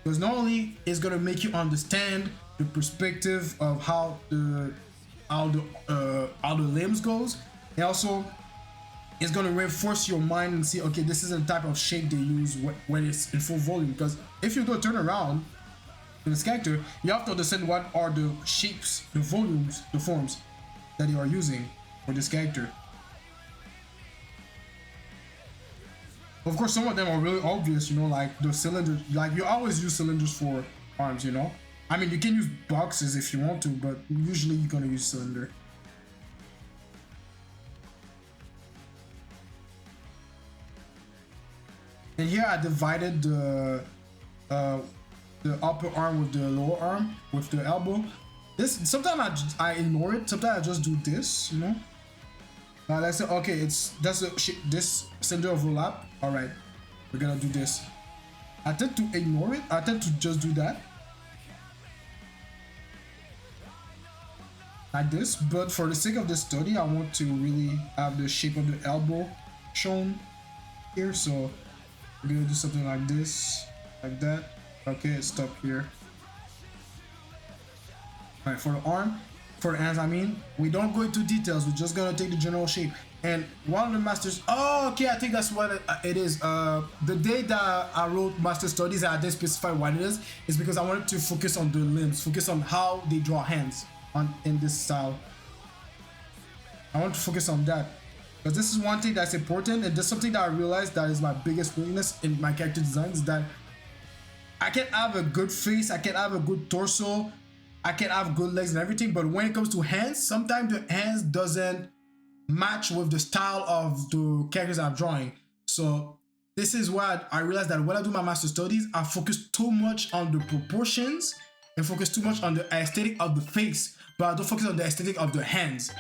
because not only is gonna make you understand the perspective of how the limbs goes, and also it's gonna reinforce your mind and see, okay, this is the type of shape they use when it's in full volume. Because if you do a turn around in this character, you have to understand what are the shapes, the volumes, the forms that you are using for this character. Of course, some of them are really obvious, you know, like the cylinders. Like you always use cylinders for arms, you know. I mean, you can use boxes if you want to, but usually you're gonna use cylinder. And here I divided the upper arm with the lower arm with the elbow. This sometimes I ignore it. Sometimes I just do this, you know. Let's say, okay, this cylinder overlap. All right, we're gonna do this. I tend to ignore it. I tend to just do that like this. But for the sake of this study, I want to really have the shape of the elbow shown here. So We're gonna do something like this, like that. Okay, stop here. All right, for the arm, for the hands, I mean, we don't go into details. We're just gonna take the general shape. And one of the masters, oh, okay, I think that's what it is. The day that I wrote master studies, I didn't specify what it is because I wanted to focus on the limbs, focus on how they draw hands on in this style. I want to focus on that because this is one thing that's important, and there's something that I realized that is my biggest weakness in my character design is that I can have a good face, I can have a good torso, I can have good legs and everything, but when it comes to hands, sometimes the hands doesn't match with the style of the characters I'm drawing. So this is why I realized that when I do my master studies, I focus too much on the proportions and focus too much on the aesthetic of the face, but I don't focus on the aesthetic of the hands.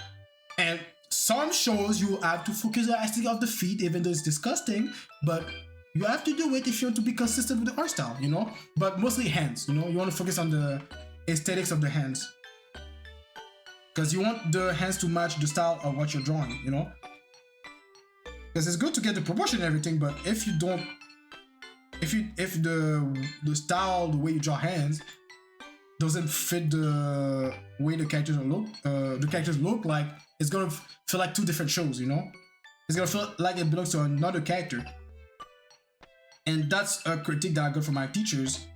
And some shows you have to focus on the aesthetic of the feet, even though it's disgusting, but you have to do it if you want to be consistent with the art style, you know? But mostly hands, you know? You want to focus on the aesthetics of the hands. Because you want the hands to match the style of what you're drawing, you know? Because it's good to get the proportion and everything, but if you don't, if the style, the way you draw hands doesn't fit the way the characters look like, it's gonna feel like two different shows, you know? It's gonna feel like it belongs to another character. And that's a critique that I got from my teachers,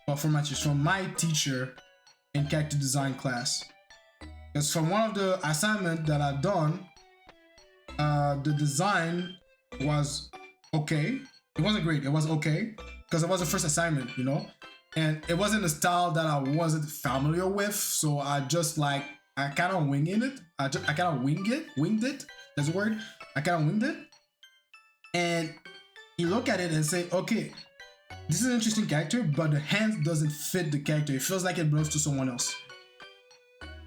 or from my teacher in character design class. Because from one of the assignments that I've done, the design was okay. It wasn't great, it was okay. Because it was the first assignment, you know? And it wasn't a style that I wasn't familiar with, so I just like, I kind of winged it. I kind of winged it, that's the word. I kind of winged it. And you look at it and say, okay, this is an interesting character, but the hands doesn't fit the character. It feels like it belongs to someone else.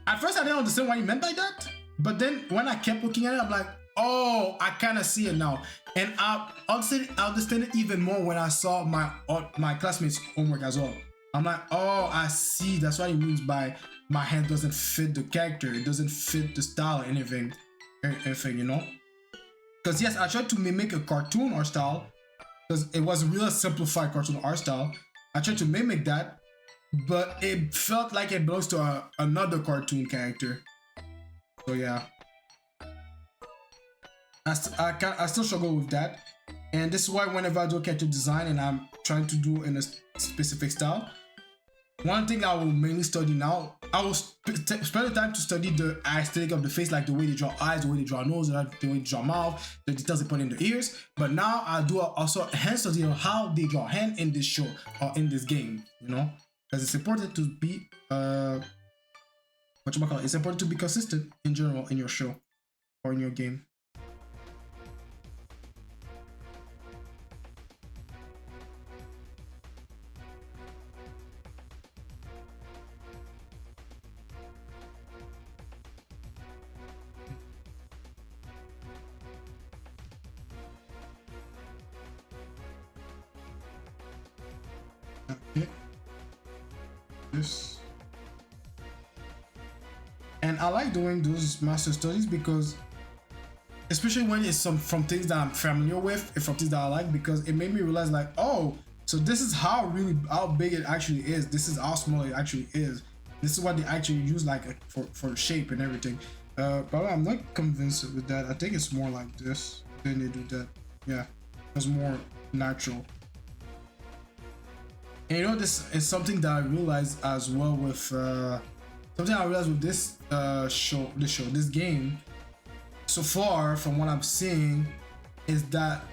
At first, I didn't understand what he meant by that, but then when I kept looking at it, I'm like, oh, I kind of see it now. And I understand it even more when I saw my classmates' homework as well. I'm like, oh, I see. That's what he means by my hand doesn't fit the character. It doesn't fit the style or anything, you know? Because yes, I tried to mimic a cartoon art style, because it was a real simplified cartoon art style. I tried to mimic that, but it felt like it belongs to another cartoon character. So yeah, I still struggle with that, and this is why whenever I do character design and I'm trying to do in a specific style, one thing I will mainly study now, I will spend the time to study the aesthetic of the face, like the way they draw eyes, the way they draw nose, the way they draw mouth, the details they put in the ears. But now I do also a hand study on how they draw hand in this show or in this game, you know, because it's important to be it's important to be consistent in general in your show or in your game. This. And I like doing those master studies because, especially when it's from things that I'm familiar with and from things that I like, because it made me realize like, oh, so this is how big it actually is. This is how small it actually is. This is what they actually use like for the shape and everything. But I'm not convinced with that. I think it's more like this. Then they do that. Yeah, it's more natural. And you know, this is something that I realized as well with this this game. So far, from what I'm seeing, is that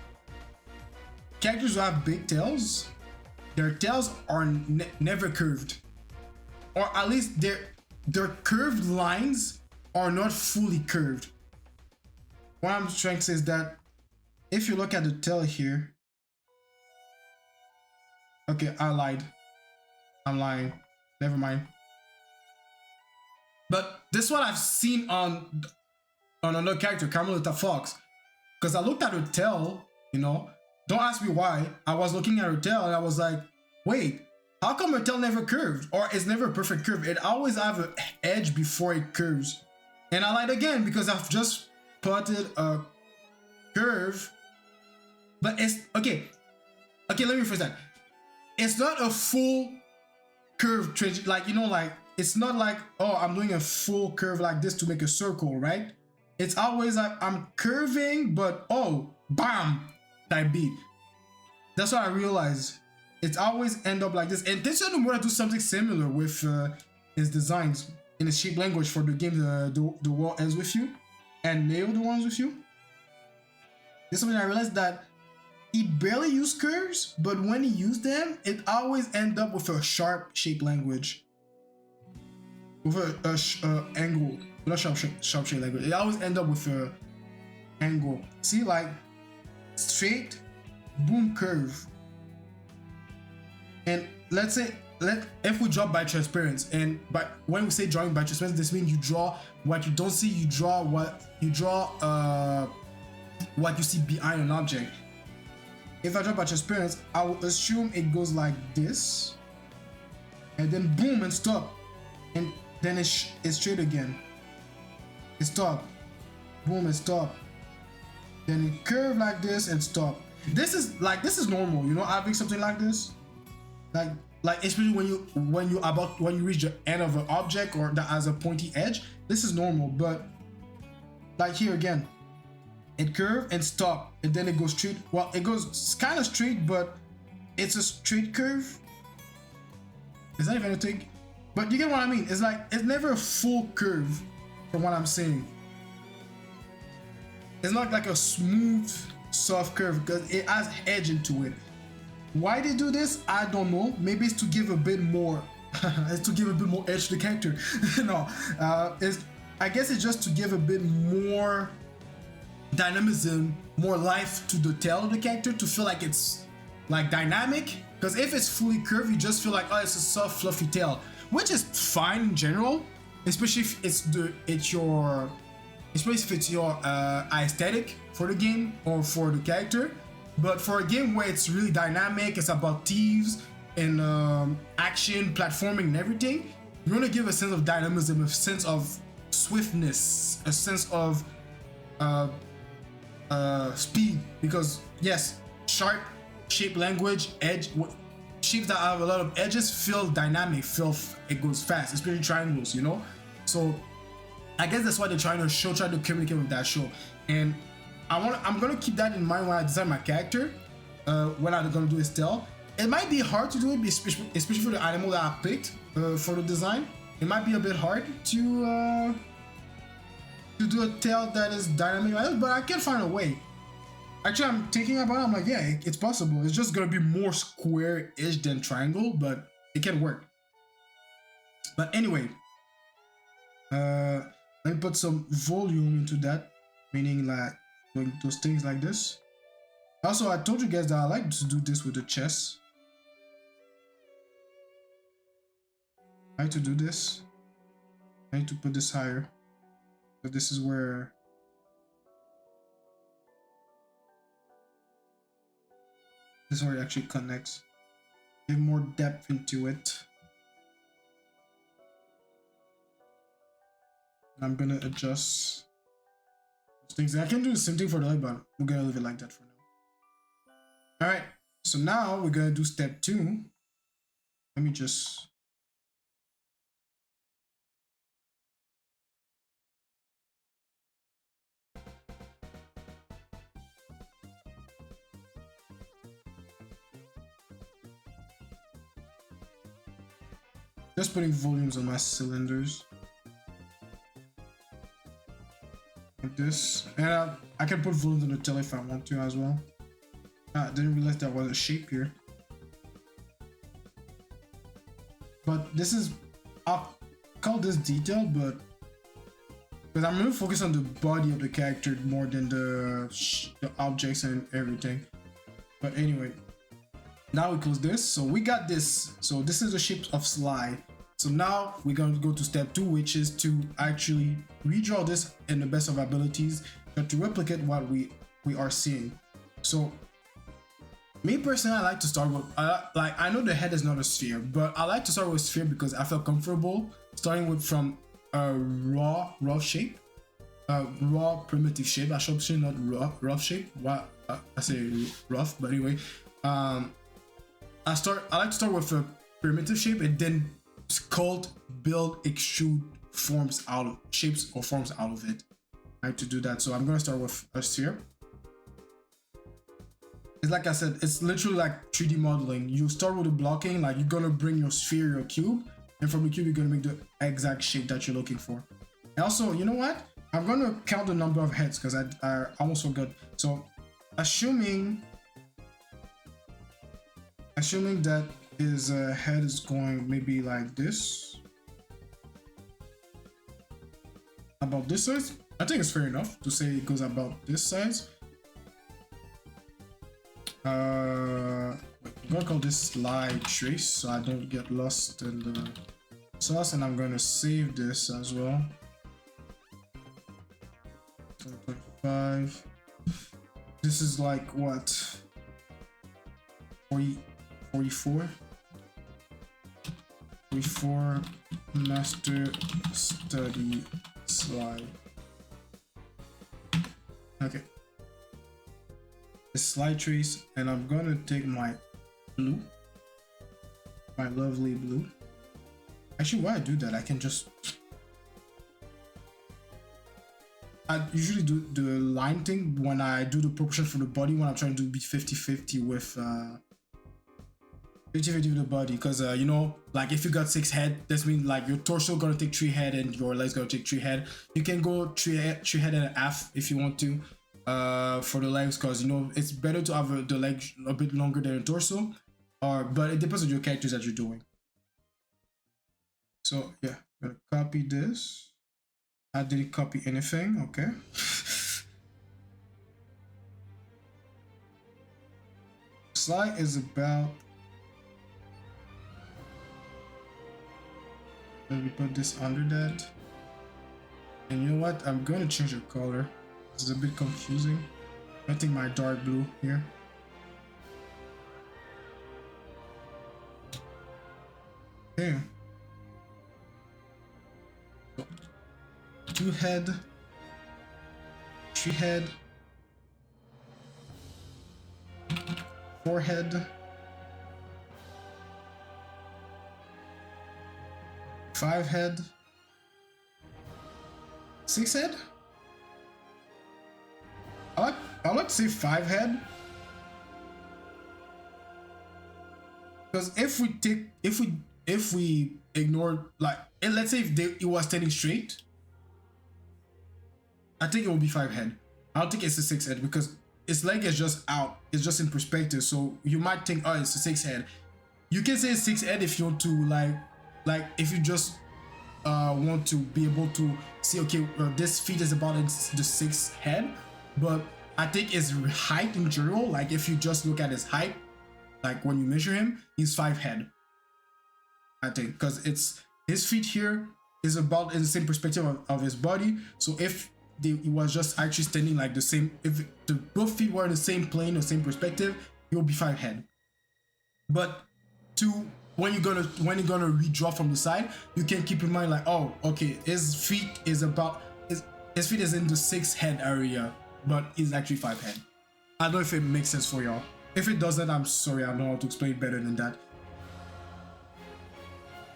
characters who have big tails, their tails are never curved, or at least their curved lines are not fully curved. What I'm trying to say is that if you look at the tail here. Okay, I lied. I'm lying. Never mind. But this is what I've seen on another character, Carmelita Fox. Because I looked at her tail, you know. Don't ask me why. I was looking at her tail and I was like, wait, how come her tail never curved? Or it's never a perfect curve? It always have an edge before it curves. And I lied again because I've just plotted a curve. But it's okay. Okay, let me rephrase that. It's not a full curve, like, you know, like, it's not like, oh, I'm doing a full curve like this to make a circle, right? It's always like I'm curving, but oh, bam, type beat. That's what I realized. It's always end up like this. And this one want to do something similar with his designs in his shape language for the game, the World Ends With You and Nail the Ones With You. This is when I realized that he barely used curves, but when he used them, it always end up with a sharp shape language. With a angle, not sharp shape language. It always end up with a angle. See, like straight, boom, curve. And let's say, if we draw by transparency, and when we say drawing by transparency, this means you draw what you don't see. You draw what you see behind an object. If I draw by transparency, I will assume it goes like this, and then boom and stop, and then it's straight again. It stop, boom and stop. Then it curve like this and stop. This is normal, you know, having something like this, like especially when you reach the end of an object or that has a pointy edge. This is normal, but like here again, it curve and stop, and then it goes straight. Well, it goes kind of straight, but it's a straight curve. Is that even a thing? But you get what I mean. It's like it's never a full curve, from what I'm saying. It's not like a smooth, soft curve because it has edge into it. Why they do this, I don't know. Maybe it's to give a bit more. It's to give a bit more edge to the character. No, I guess it's just to give a bit more dynamism, more life to the tail of the character, to feel like it's like dynamic. Because if it's fully curved, you just feel like, oh, it's a soft, fluffy tail, which is fine in general, especially if it's your aesthetic for the game or for the character. But for a game where it's really dynamic, it's about thieves and action, platforming, and everything, you want to give a sense of dynamism, a sense of swiftness, a sense of speed. Because yes, sharp shape language, edge, shapes that have a lot of edges feel dynamic, it goes fast, especially triangles, you know. So I guess that's what they're trying to communicate with that show. And I'm gonna keep that in mind when I design my character, when I'm gonna do his tail. It might be hard to do it, especially for the animal that I picked for the design. It might be a bit hard to do a tail that is dynamic like this, but I can find a way. Actually, I'm thinking about it, I'm like, yeah, it's possible. It's just gonna be more square-ish than triangle, but it can work. But anyway, let me put some volume into that, meaning like doing those things like this. Also, I told you guys that I like to do this with the chest. I like to do this. I need to put this higher, but this is where it actually connects. Give more depth into it. I'm gonna adjust those things. I can do the same thing for the leg, but we're gonna leave it like that for now. Alright, so now we're gonna do step 2. Let me just putting volumes on my cylinders like this, and I can put volumes on the tail if I want to as well. I didn't realize there was a shape here, but this is, I'll call this detailed, but because I'm really focused on the body of the character more than the objects and everything. But anyway, now we close this. So we got this. So this is the shape of SLY. So now we're going to go to step 2, which is to actually redraw this in the best of our abilities, but to replicate what we are seeing. So me personally, I like to start with, I know the head is not a sphere, but I like to start with sphere because I feel comfortable starting with from a raw shape, raw primitive shape. I should say not rough shape. Well, I say rough, but anyway, I like to start with a primitive shape and then sculpt, build, extrude forms out of shapes or forms out of it. I like to do that. So I'm gonna start with a sphere. It's like I said, it's literally like 3D modeling. You start with the blocking, like you're gonna bring your sphere, your cube, and from the cube you're gonna make the exact shape that you're looking for. And also, you know what? I'm gonna count the number of heads because I almost forgot. So assuming that his head is going maybe like this, about this size, I think it's fair enough to say it goes about this size. I'm gonna call this SLY trace so I don't get lost in the sauce, and I'm gonna save this as well. 7.5. This is like what? 44 master study slide. Okay, the slide trace, and I'm gonna take my blue, my lovely blue. Actually, why I do that, I can just, I usually do the line thing when I do the proportion for the body, when I'm trying to be 50-50 with 50-50 with the body, because you know, like if you got 6 head, that means like your torso gonna take 3 head and your legs gonna take 3 head. You can go 3 head and a half if you want to for the legs, because you know it's better to have the leg a bit longer than the torso, but it depends on your characters that you're doing. So yeah, I'm gonna copy this. I didn't copy anything, okay. Slide is about, let me put this under that. And you know what? I'm going to change the color. This is a bit confusing. I think my dark blue here. Okay. So, 2 head, 3 head, 4 head, 5 head, 6 head. I like to say 5 head, because if we ignore, like, and let's say if it was standing straight, I think it will be 5 head. I don't think it's a 6 head because its leg is just out. It's just in perspective. So you might think, oh, it's a 6 head. You can say 6 head if you want to like if you just want to be able to see, okay, this feet is about the 6 head. But I think his height in general, like if you just look at his height, like when you measure him, he's 5 head. I think because it's his feet here is about in the same perspective of his body. So if he was just actually standing like the same, if the both feet were in the same plane or same perspective, he will be 5 head. But when you're gonna redraw from the side, you can keep in mind like, oh, okay, his feet is about his feet is in the 6 head area, but he's actually 5 head. I don't know if it makes sense for y'all. If it doesn't, I'm sorry, I don't know how to explain it better than that.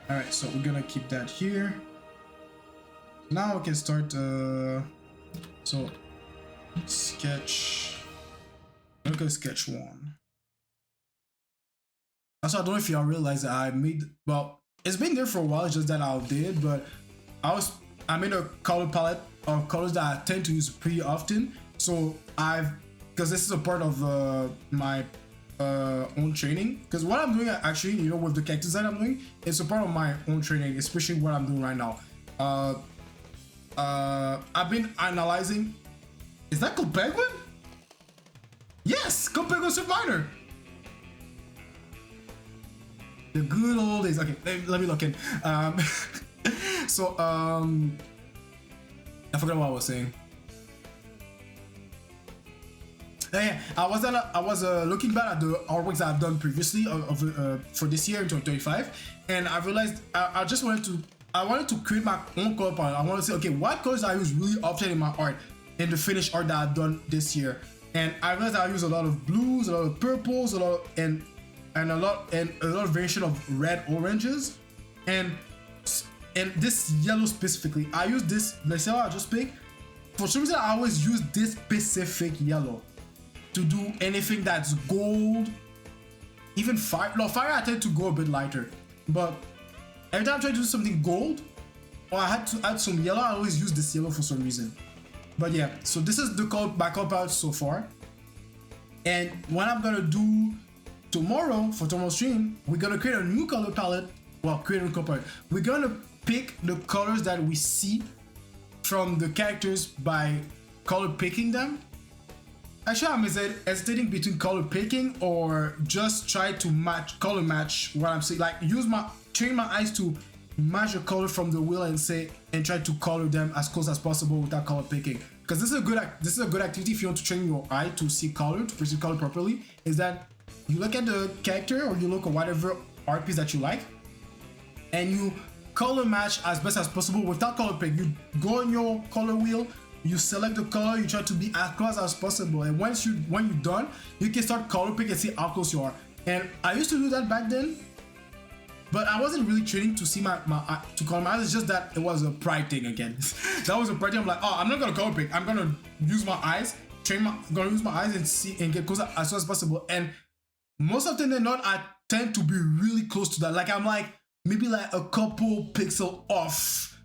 All right, so we're gonna keep that here. Now we can start. So sketch. Look at sketch 1. Also, I don't know if y'all realize that I made, well, it's been there for a while. It's just that I did, but I made a color palette of colors that I tend to use pretty often. So because this is a part of my own training. Because what I'm doing actually, you know, with the characters that I'm doing, it's a part of my own training, especially what I'm doing right now. I've been analyzing. Is that called Penguin? Yes, called Penguin Survivor. The good old days. Okay, let me look in. So I forgot what I was saying. Yeah, I was looking back at the artworks that I've done previously for this year in 2025, and I realized I wanted to create my own color palette. I want to say, okay, what colors I use really often in my art, in the finished art that I've done this year. And I realized I use a lot of blues, a lot of purples, and a lot of variation of red, oranges, and this yellow specifically. I use this. Let's say I just pick. For some reason, I always use this specific yellow to do anything that's gold, even fire. No, fire I tend to go a bit lighter, but every time I try to do something gold, or I had to add some yellow, I always use this yellow for some reason. But yeah, so this is the my color palette so far. And what I'm gonna do tomorrow for tomorrow's stream, we're gonna create a new color palette. Well, create a new color palette. We're gonna pick the colors that we see from the characters by color picking them. Actually, I'm hesitating between color picking or just try to color match what I'm seeing. Like train my eyes to match a color from the wheel and try to color them as close as possible without color picking. Because this is a good activity if you want to train your eye to see color, to perceive color properly. Is that you look at the character or you look at whatever art piece that you like, and you color match as best as possible without color pick. You go on your color wheel, you select the color, you try to be as close as possible, and when you're done, you can start color pick and see how close you are. And I used to do that back then, but I wasn't really training to see to color my eyes. It's just that it was a pride thing again. That was a pride thing. I'm like, oh, I'm not gonna color pick. I'm gonna use my eyes, gonna use my eyes and see and get closer as soon as possible. And most often than not, I tend to be really close to that. Like I'm like maybe like a couple pixel off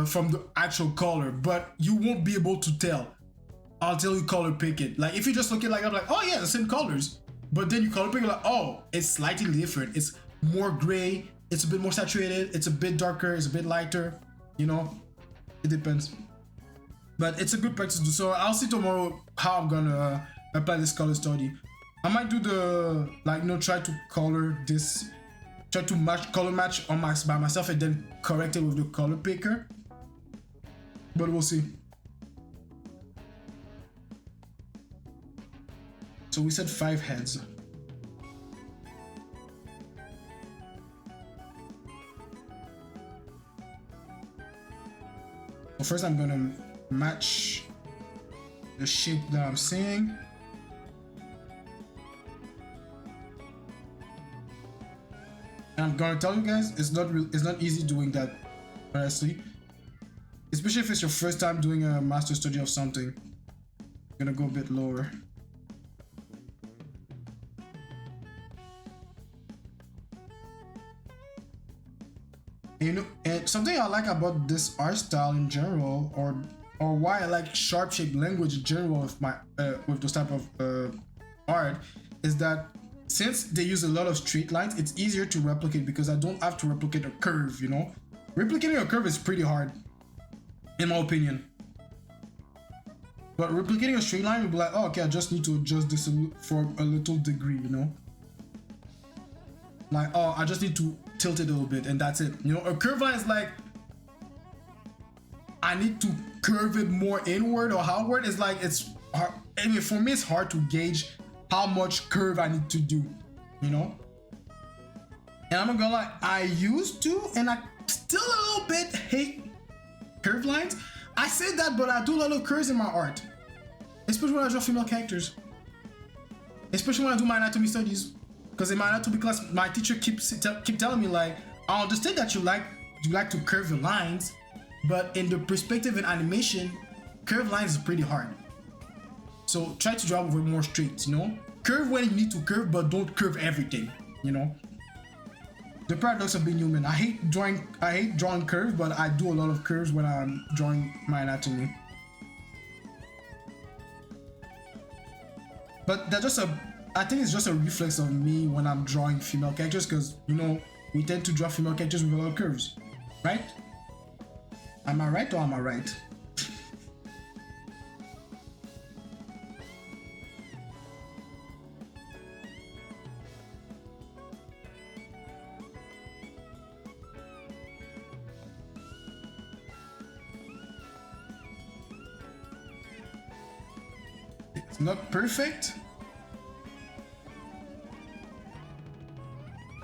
from the actual color, but you won't be able to tell until you color pick it. Like if you just look at it like I'm like, oh yeah, the same colors, but then you color pick it like, oh, it's slightly different. It's more gray, it's a bit more saturated, it's a bit darker, it's a bit lighter, you know, it depends. But it's a good practice to do. So I'll see tomorrow how I'm gonna apply this color study. I might do the try to color this, try to color match on by myself and then correct it with the color picker, but we'll see. So we said 5 heads. So first I'm gonna match the shape that I'm seeing. And I'm gonna tell you guys, it's not easy doing that, honestly. Especially if it's your first time doing a master study of something. I'm gonna go a bit lower. You know, and something I like about this art style in general, or why I like sharp shape language in general with this type of art, is that since they use a lot of straight lines, it's easier to replicate because I don't have to replicate a curve, you know? Replicating a curve is pretty hard, in my opinion. But replicating a straight line, you'll be like, oh, okay, I just need to adjust this for a little degree, you know? Like, oh, I just need to tilt it a little bit and that's it. You know, a curve line is like, I need to curve it more inward or outward. It's like, it's hard. I mean, for me, it's hard to gauge how much curve I need to do, you know? And I'm not gonna lie, I used to, and I still a little bit hate curve lines. I say that, but I do a lot of curves in my art, especially when I draw female characters, especially when I do my anatomy studies. Because in my anatomy class, my teacher keep telling me like, I understand that you like to curve your lines, but in the perspective and animation, curve lines is pretty hard. So try to draw with more straight, you know? Curve when you need to curve, but don't curve everything, you know? The paradox of being human. I hate drawing curves, but I do a lot of curves when I'm drawing my anatomy. But I think it's just a reflex of me when I'm drawing female characters, because, you know, we tend to draw female characters with a lot of curves, right? Am I right or am I right? It's not perfect.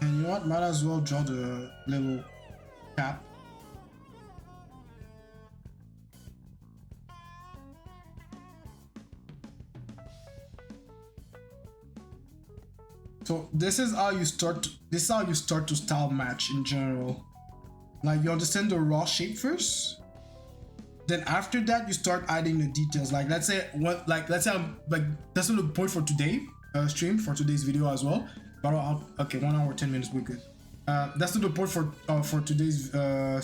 And you know what? Might as well draw the little cap. So this is how you start. This is how you start to style match in general. Like you understand the raw shape first. Then after that, you start adding the details. Like let's say I'm like that's not the point for today stream for today's video as well. But okay, 1 hour 10 minutes, we're good. That's not the point for today's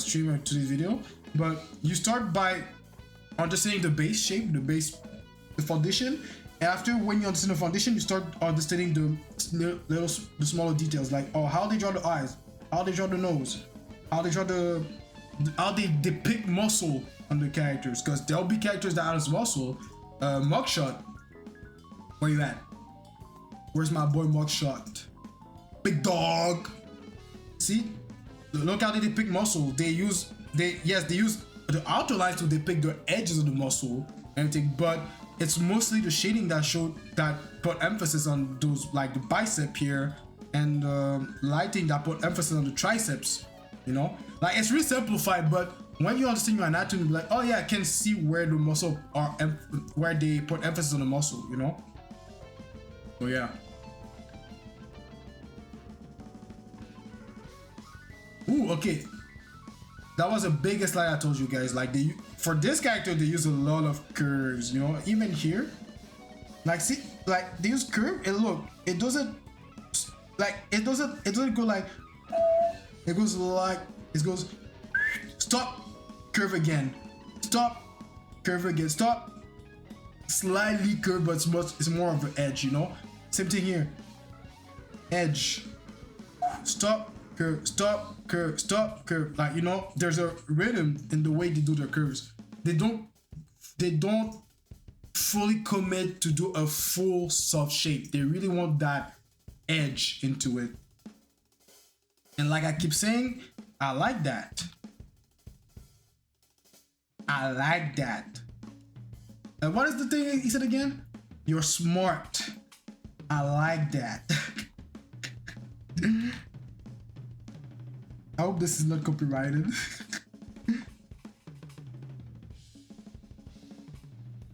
stream or today's video. But you start by understanding the base shape, the foundation. And after when you understand the foundation, you start understanding the smaller details, like how they draw the eyes, how they draw the nose, how they depict muscle on the characters, because there'll be characters that have muscle. Mugshot, where you at? Where's my boy Mugshot? Big dog. See, look how they depict muscle. They use the outer lines to depict the edges of the muscle and everything, but it's mostly the shading that put emphasis on those, like the bicep here, and lighting that put emphasis on the triceps. You know, like it's really simplified, but when you understand your anatomy, like, oh yeah, I can see where the muscle are, where they put emphasis on the muscle, you know. So yeah. Ooh, okay. That was the biggest lie I told you guys. Like for this character, they use a lot of curves, you know. Even here, like see, like they use curve. And look, it doesn't go like. It goes like it goes. Stop, curve again. Stop, curve again. Stop. Slightly curved, but it's more of an edge, you know. Same thing here. Edge. Stop, curve. Stop, curve. Stop, curve. Like, you know, there's a rhythm in the way they do their curves. They don't fully commit to do a full soft shape. They really want that edge into it. And like I keep saying, I like that. I like that. And what is the thing he said again? You're smart. I like that. I hope this is not copyrighted.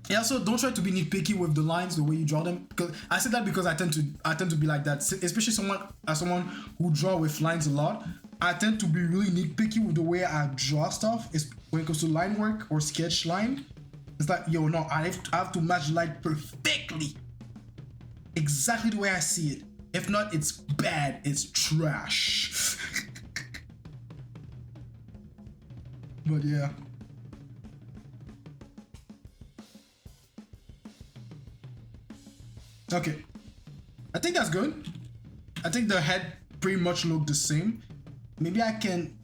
Yeah, also don't try to be nitpicky with the lines, the way you draw them. Because I said that because I tend to be like that, especially someone who draw with lines a lot. I tend to be really nitpicky with the way I draw stuff. It's when it comes to line work or sketch line. It's like, yo, no, I have to match light perfectly, exactly the way I see it. If not, it's bad. It's trash. But yeah. Okay, I think that's good. I think the head pretty much look the same. Maybe I can,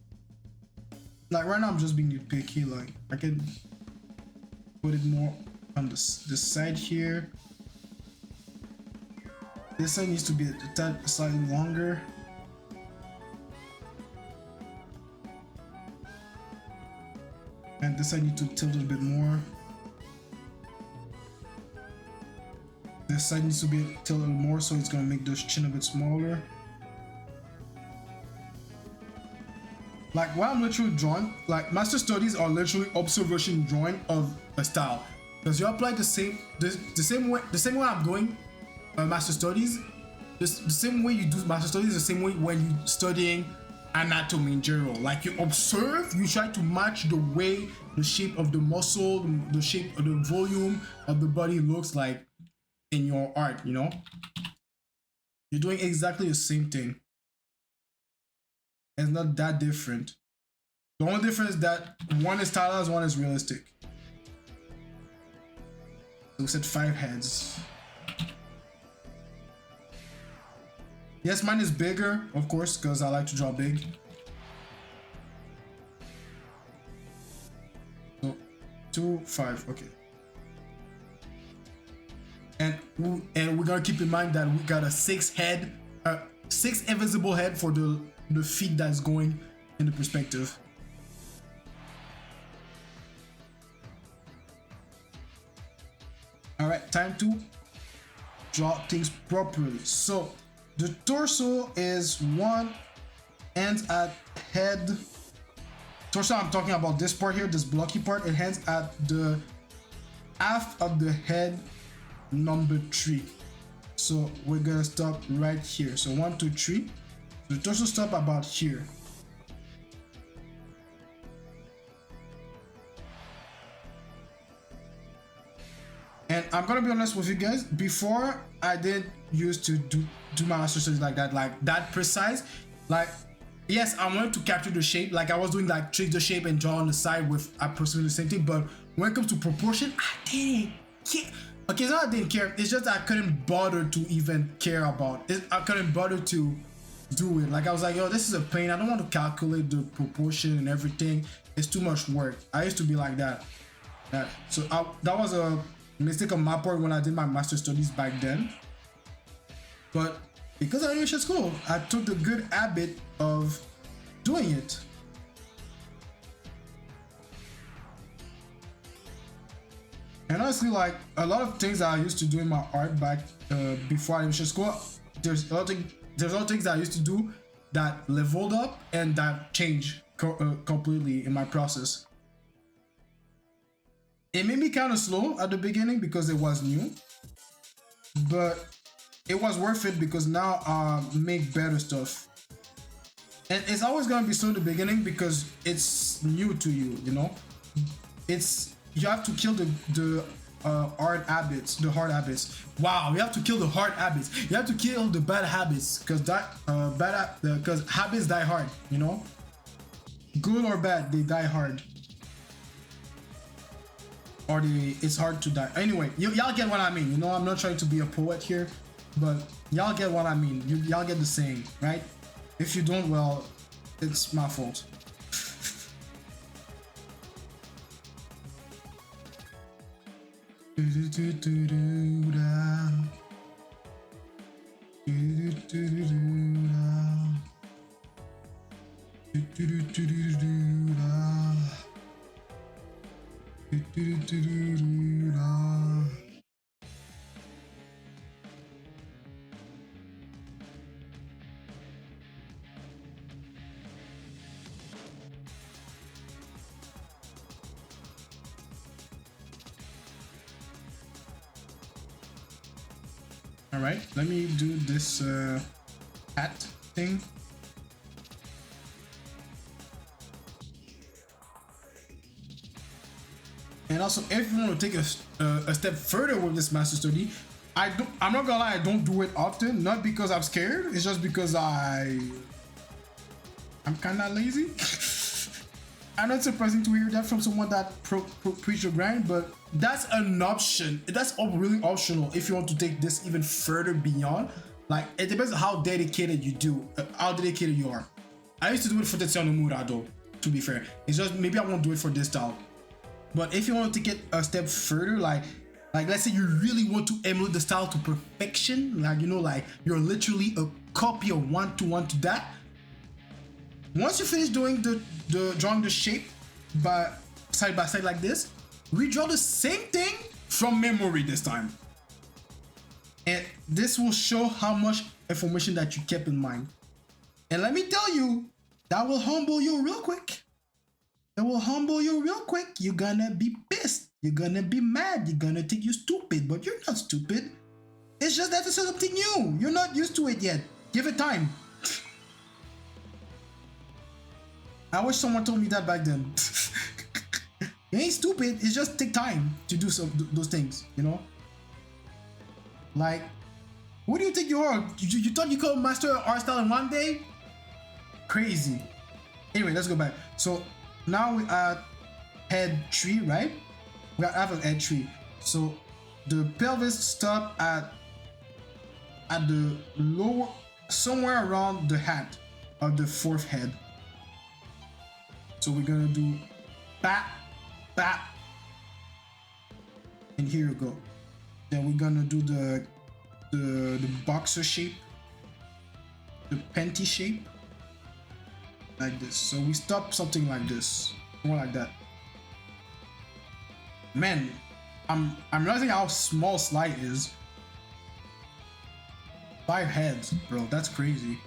like right now I'm just being nitpicky, like I can put it more on this side here. This side needs to be a tad slightly longer. And this side needs to tilt a bit more. This side needs to be tilted a little more, so it's gonna make the chin a bit smaller. Like what I'm literally drawing, like master studies are literally observation drawing of a style. Because you apply the same way I'm doing master studies, the same way you do master studies, the same way when you're studying anatomy in general. Like you observe, you try to match the way the shape of the muscle, the shape of the volume of the body looks like in your art, you know? You're doing exactly the same thing. It's not that different. The only difference is that one is stylized, one is realistic. So we said 5 heads. Yes, mine is bigger, of course, because I like to draw big. So 2, 5, okay. And we're gonna keep in mind that we got a 6 invisible head for the feet that's going in the perspective. All right, time to draw things properly. So the torso is 1, ends at head. Torso, I'm talking about this part here, this blocky part. It ends at the half of the head, number 3. So we're gonna stop right here. So 1, 2, 3. So the torso stop about here. And I'm gonna be honest with you guys, before I did used to do my master studies like that precise. Like, yes, I wanted to capture the shape, like I was doing like trick the shape and draw on the side with approximately the same thing, but when it comes to proportion, I didn't care. Okay, it's not I didn't care, it's just I couldn't bother to even care about it. I couldn't bother to do it. Like I was like, yo, this is a pain. I don't want to calculate the proportion and everything. It's too much work. I used to be like that. So that was a mistake on my part when I did my master studies back then. But because I finished school, I took the good habit of doing it. And honestly, like a lot of things that I used to do in my art back before I finished school, there's a lot of things that I used to do that leveled up and that changed completely in my process. It made me kind of slow at the beginning because it was new, but it was worth it because now I make better stuff. And it's always gonna be slow in the beginning because it's new to you, you know? You have to kill the hard habits, the hard habits. Wow, you have to kill the hard habits. You have to kill the bad habits because because habits die hard, you know? Good or bad, they die hard. Or it's hard to die. Anyway, y'all get what I mean. You know, I'm not trying to be a poet here, but y'all get what I mean. Y'all get the saying, right? If you don't, well, it's my fault. All right, let me do this hat thing. And also, if you want to take a step further with this master study, I'm not gonna lie, I don't do it often. Not because I'm scared, it's just because I'm kind of lazy. I'm not surprising to hear that from someone that preach the grind, but that's an option. That's really optional if you want to take this even further beyond. Like, it depends on how dedicated you are. I used to do it for Tetsuya Nomura though, to be fair. It's just maybe I won't do it for this style. But if you want to get a step further, like let's say you really want to emulate the style to perfection, like, you know, like you're literally a copy of one-to-one to that. Once you finish doing drawing the shape side by side like this, redraw the same thing from memory this time. And this will show how much information that you kept in mind. And let me tell you, that will humble you real quick. It will humble you real quick. You're gonna be pissed. You're gonna be mad. You're gonna think you're stupid, but you're not stupid. It's just that it's something new. You're not used to it yet. Give it time. I wish someone told me that back then. You ain't stupid. It's just take time to do those things, you know? Like, what do you think you are? You thought you could master art style in one day? Crazy. Anyway, let's go back. So now we are head 3, right? We have a head 3. So the pelvis stop at the lower, somewhere around the hat of the 4th head. So we're gonna do bat, bat, and here we go. Then we're gonna do the boxer shape, the panty shape, like this. So we stop something like this, more like that. Man, I'm realizing how small SLY is. 5 heads, bro. That's crazy.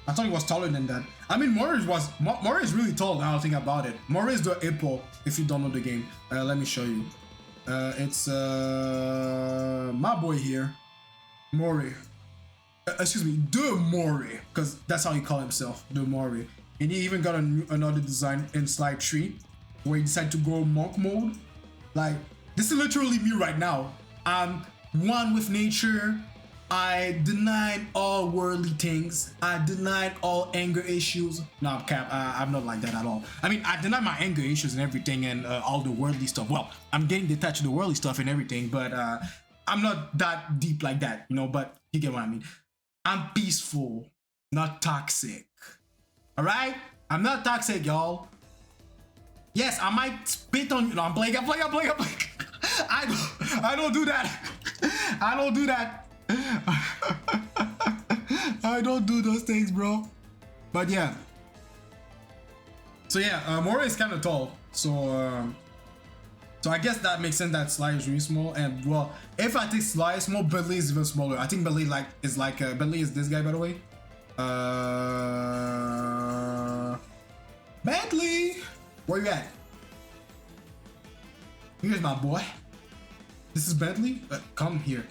I thought he was taller than that. I mean, Mori is really tall now I think about it. Mori is the Apple, if you don't know the game. Let me show you. It's my boy here. Mori. Excuse me, De Mori, because that's how he called himself, De Mori. And he even got another design in SLY 3 where he decided to go monk mode. Like, this is literally me right now. I'm one with nature. I denied all worldly things. I denied all anger issues. No, Cap, I'm not like that at all. I mean, I deny my anger issues and everything and all the worldly stuff. Well, I'm getting detached to the worldly stuff and everything, but I'm not that deep like that, you know, but you get what I mean. I'm peaceful, not toxic. All right? I'm not toxic, y'all. Yes, I might spit on you. No, I'm playing. I don't do that. I don't do that. I don't do those things, bro. But yeah. So yeah, Mori is kind of tall. So I guess that makes sense that SLY is really small. And well, if I think SLY is small, Bentley is even smaller. I think Bentley is Bentley is this guy, by the way. Bentley, where you at? Here's my boy. This is Bentley. Come here.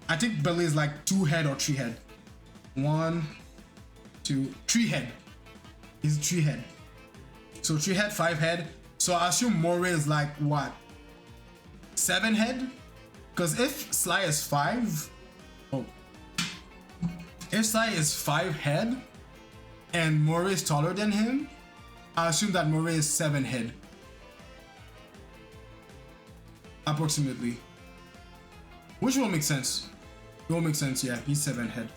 I think Bentley is like 2 head or 3 head. 1, 2, 3 head. He's 3 head. So 3 head, 5 head. So I assume Mori is like what? 7 head? Because if SLY is 5, if SLY is 5 head and Mori is taller than him, I assume that Mori is 7 head. Approximately. Which will make sense. It will make sense, yeah, he's 7 head.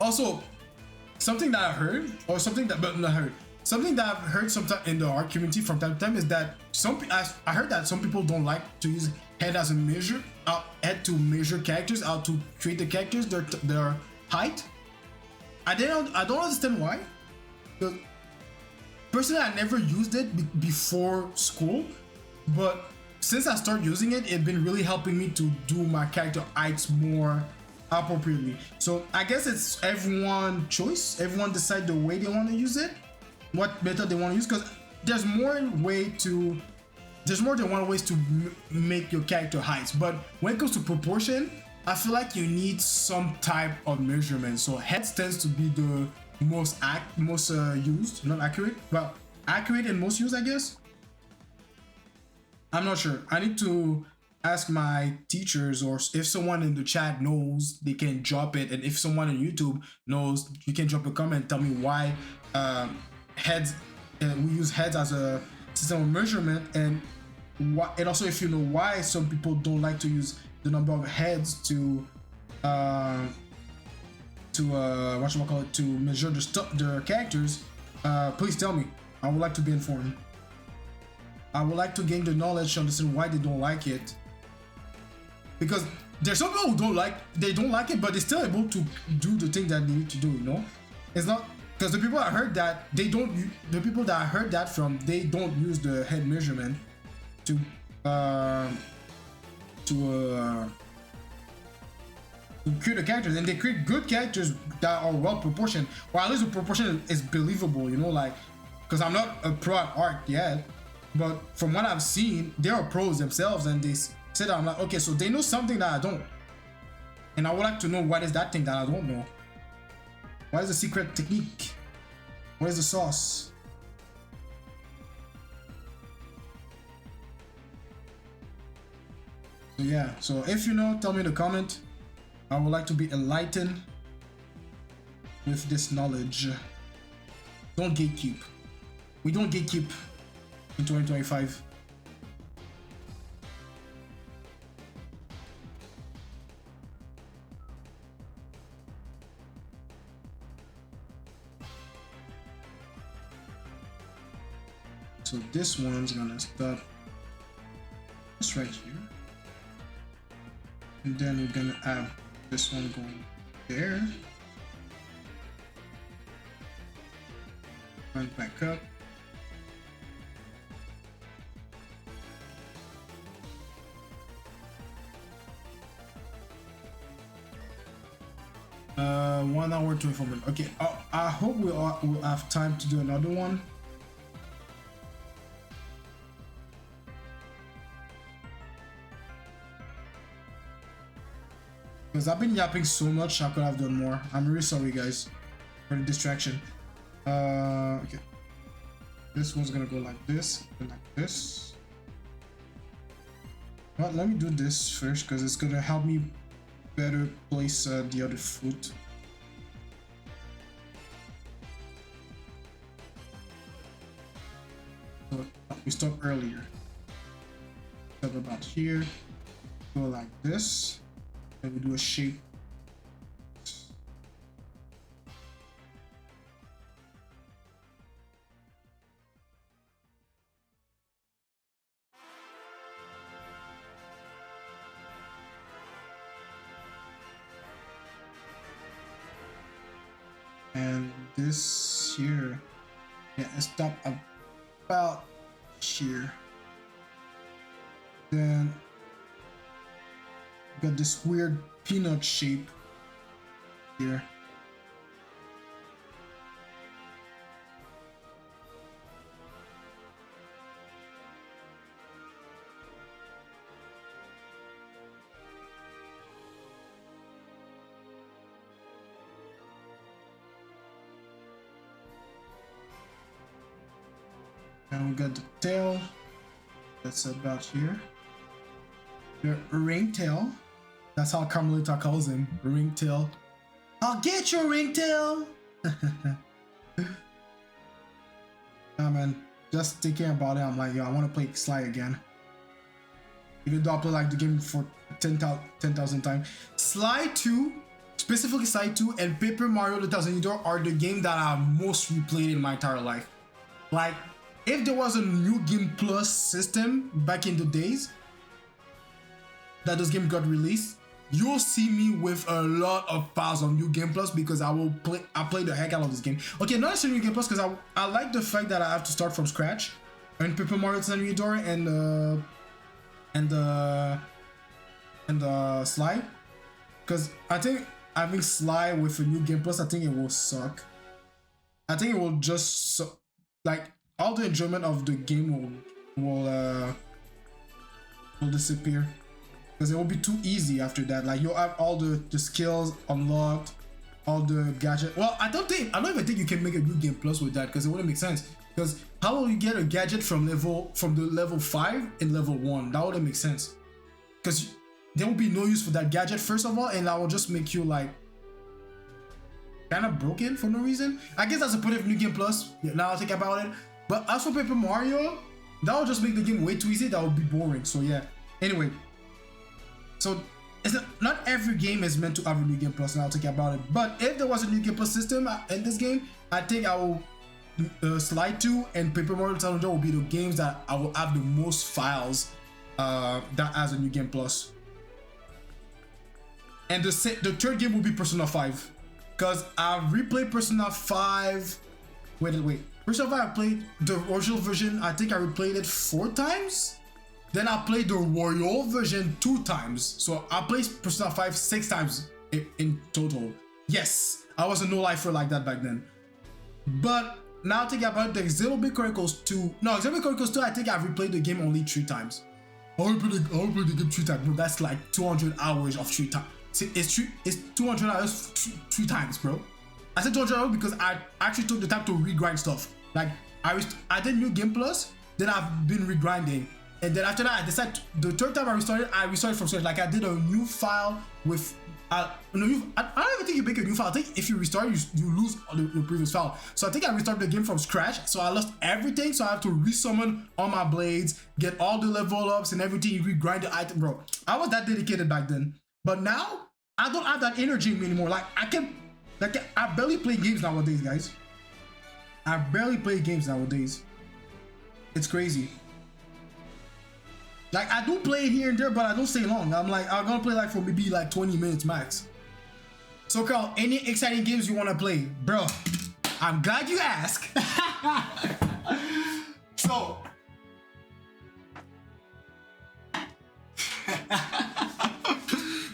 Also, something that I heard, or something that, but not heard, something that I've heard sometime in the art community from time to time is that I heard that some people don't like to use head as a measure, head to measure characters, how to create the characters, their height. I don't understand why. Because personally, I never used it before school, but since I started using it, it's been really helping me to do my character heights more appropriately. So I guess it's everyone's choice. Everyone decide the way they want to use it, what method they want to use, because there's more than one ways to make your character heights. But when it comes to proportion, I feel like you need some type of measurement. So heads tends to be the most used, not accurate, but accurate and most used, I guess. I'm not sure. I need to ask my teachers, or if someone in the chat knows, they can drop it. And if someone on YouTube knows, you can drop a comment, tell me why heads, we use heads as a system of measurement, and why, and also if you know why some people don't like to use the number of heads to measure their characters. Please tell me. I would like to be informed. I would like to gain the knowledge to understand why they don't like it. Because there's some people who don't like it, but they're still able to do the thing that they need to do, you know? It's not because the people I heard that from, they don't use the head measurement to create the characters, and they create good characters that are well proportioned, or at least the proportion is believable, you know, like, because I'm not a pro at art yet. But from what I've seen, they are pros themselves, and they said, I'm like, okay, so they know something that I don't. And I would like to know what is that thing that I don't know. What is the secret technique? What is the sauce? So yeah, so if you know, tell me in the comment. I would like to be enlightened with this knowledge. Don't gatekeep. We don't gatekeep in 2025. So this one's gonna start just right here, and then we're gonna have this one going there, and back up. One hour 24 minutes. Okay, I hope we'll have time to do another one. Because I've been yapping so much, I could have done more. I'm really sorry, guys, for the distraction. Okay. This one's gonna go like this and like this. Well, let me do this first because it's gonna help me better place the other foot. So we stop earlier. Stop about here. Go like this. And we do a shape. And this here, yeah, stop about here. Then got this weird peanut shape here. And we got the tail. That's about here. The ringtail. That's how Carmelita calls him, ringtail. I'll get your ringtail. Nah, man, just thinking about it, I'm like, yo, I want to play SLY again. Even though I play like the game for 10,000 times. SLY 2, specifically SLY 2 and Paper Mario 2000 are the game that I've most replayed in my entire life. Like, if there was a new Game Plus system back in the days that those games got released, you'll see me with a lot of files on New Game Plus because I play the heck out of this game. Okay, not necessarily New Game Plus because I like the fact that I have to start from scratch and Paper Mario Tenryudori and SLY, because I think having SLY with a New Game Plus, I think it will suck. I think it will just like all the enjoyment of the game will disappear. Because it will be too easy after that. Like you'll have all the skills unlocked, all the gadget. Well, I don't even think you can make a New Game Plus with that because it wouldn't make sense. Because how will you get a gadget from the level 5 in level 1? That wouldn't make sense. Because there will be no use for that gadget first of all, and that will just make you like kind of broken for no reason. I guess that's a point of New Game Plus. Yeah, now I think about it. But as for Paper Mario, that will just make the game way too easy. That would be boring. So yeah. Anyway. So not every game is meant to have a New Game Plus, and I'll talk about it. But if there was a New Game Plus system in this game, I think I will SLY 2 and Paper Mario Challenger will be the games that I will have the most files that has a New Game Plus. And the third game will be Persona 5, because I've replayed Persona 5. Wait. Persona 5 I played the original version. I think I replayed it 4 times. Then I played the Royal version 2 times. So I played Persona 5 6 times in total. Yes, I was a no-lifer like that back then. But now thinking about the Xenoblade Chronicles 2. No, Xenoblade Chronicles 2, I think I've replayed the game only 3 times. I only played the game 3 times, bro. That's like 200 hours of 3 times. It's 200 hours 3 times, bro. I said 200 hours because I actually took the time to regrind stuff. Like, I did New Game Plus, then I've been regrinding. And then after that, I decided the 3rd time I restarted from scratch. Like I did a new file with, I don't even think you make a new file. I think if you restart, you lose the previous file. So I think I restarted the game from scratch. So I lost everything. So I have to resummon all my blades, get all the level ups and everything, regrind the item, bro. I was that dedicated back then. But now, I don't have that energy in me anymore. Like I barely play games nowadays, guys. I barely play games nowadays. It's crazy. Like I do play it here and there, but I don't stay long. I'm gonna play like for maybe like 20 minutes max. So Carl, any exciting games you wanna play? Bro, I'm glad you asked.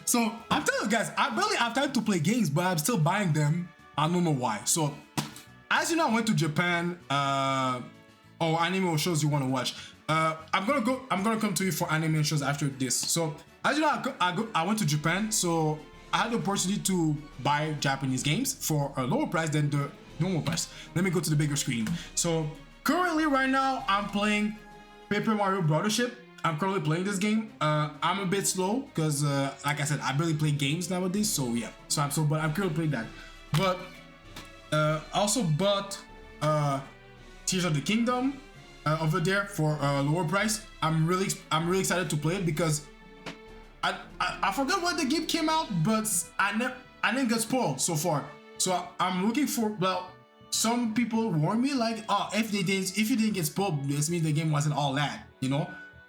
So I'm telling you guys, I barely have time to play games, but I'm still buying them. I don't know why. So as you know, I went to Japan, or anime or shows you want to watch. I'm gonna come to you for anime shows after this. So as you know, I went to Japan. So I had the opportunity to buy Japanese games for a lower price than the normal price. Let me go to the bigger screen. So currently right now I'm playing Paper Mario Brothership. I'm currently playing this game. I'm a bit slow because like I said, I barely play games nowadays, so yeah. So I'm slow, but I'm currently playing that. But also bought Tears of the Kingdom over there for a lower price. I'm really excited to play it because I forgot when the game came out, but I didn't get spoiled so far. So I'm looking for, well, some people warn me like, oh, if you didn't get spoiled, this means the game wasn't all that, you know?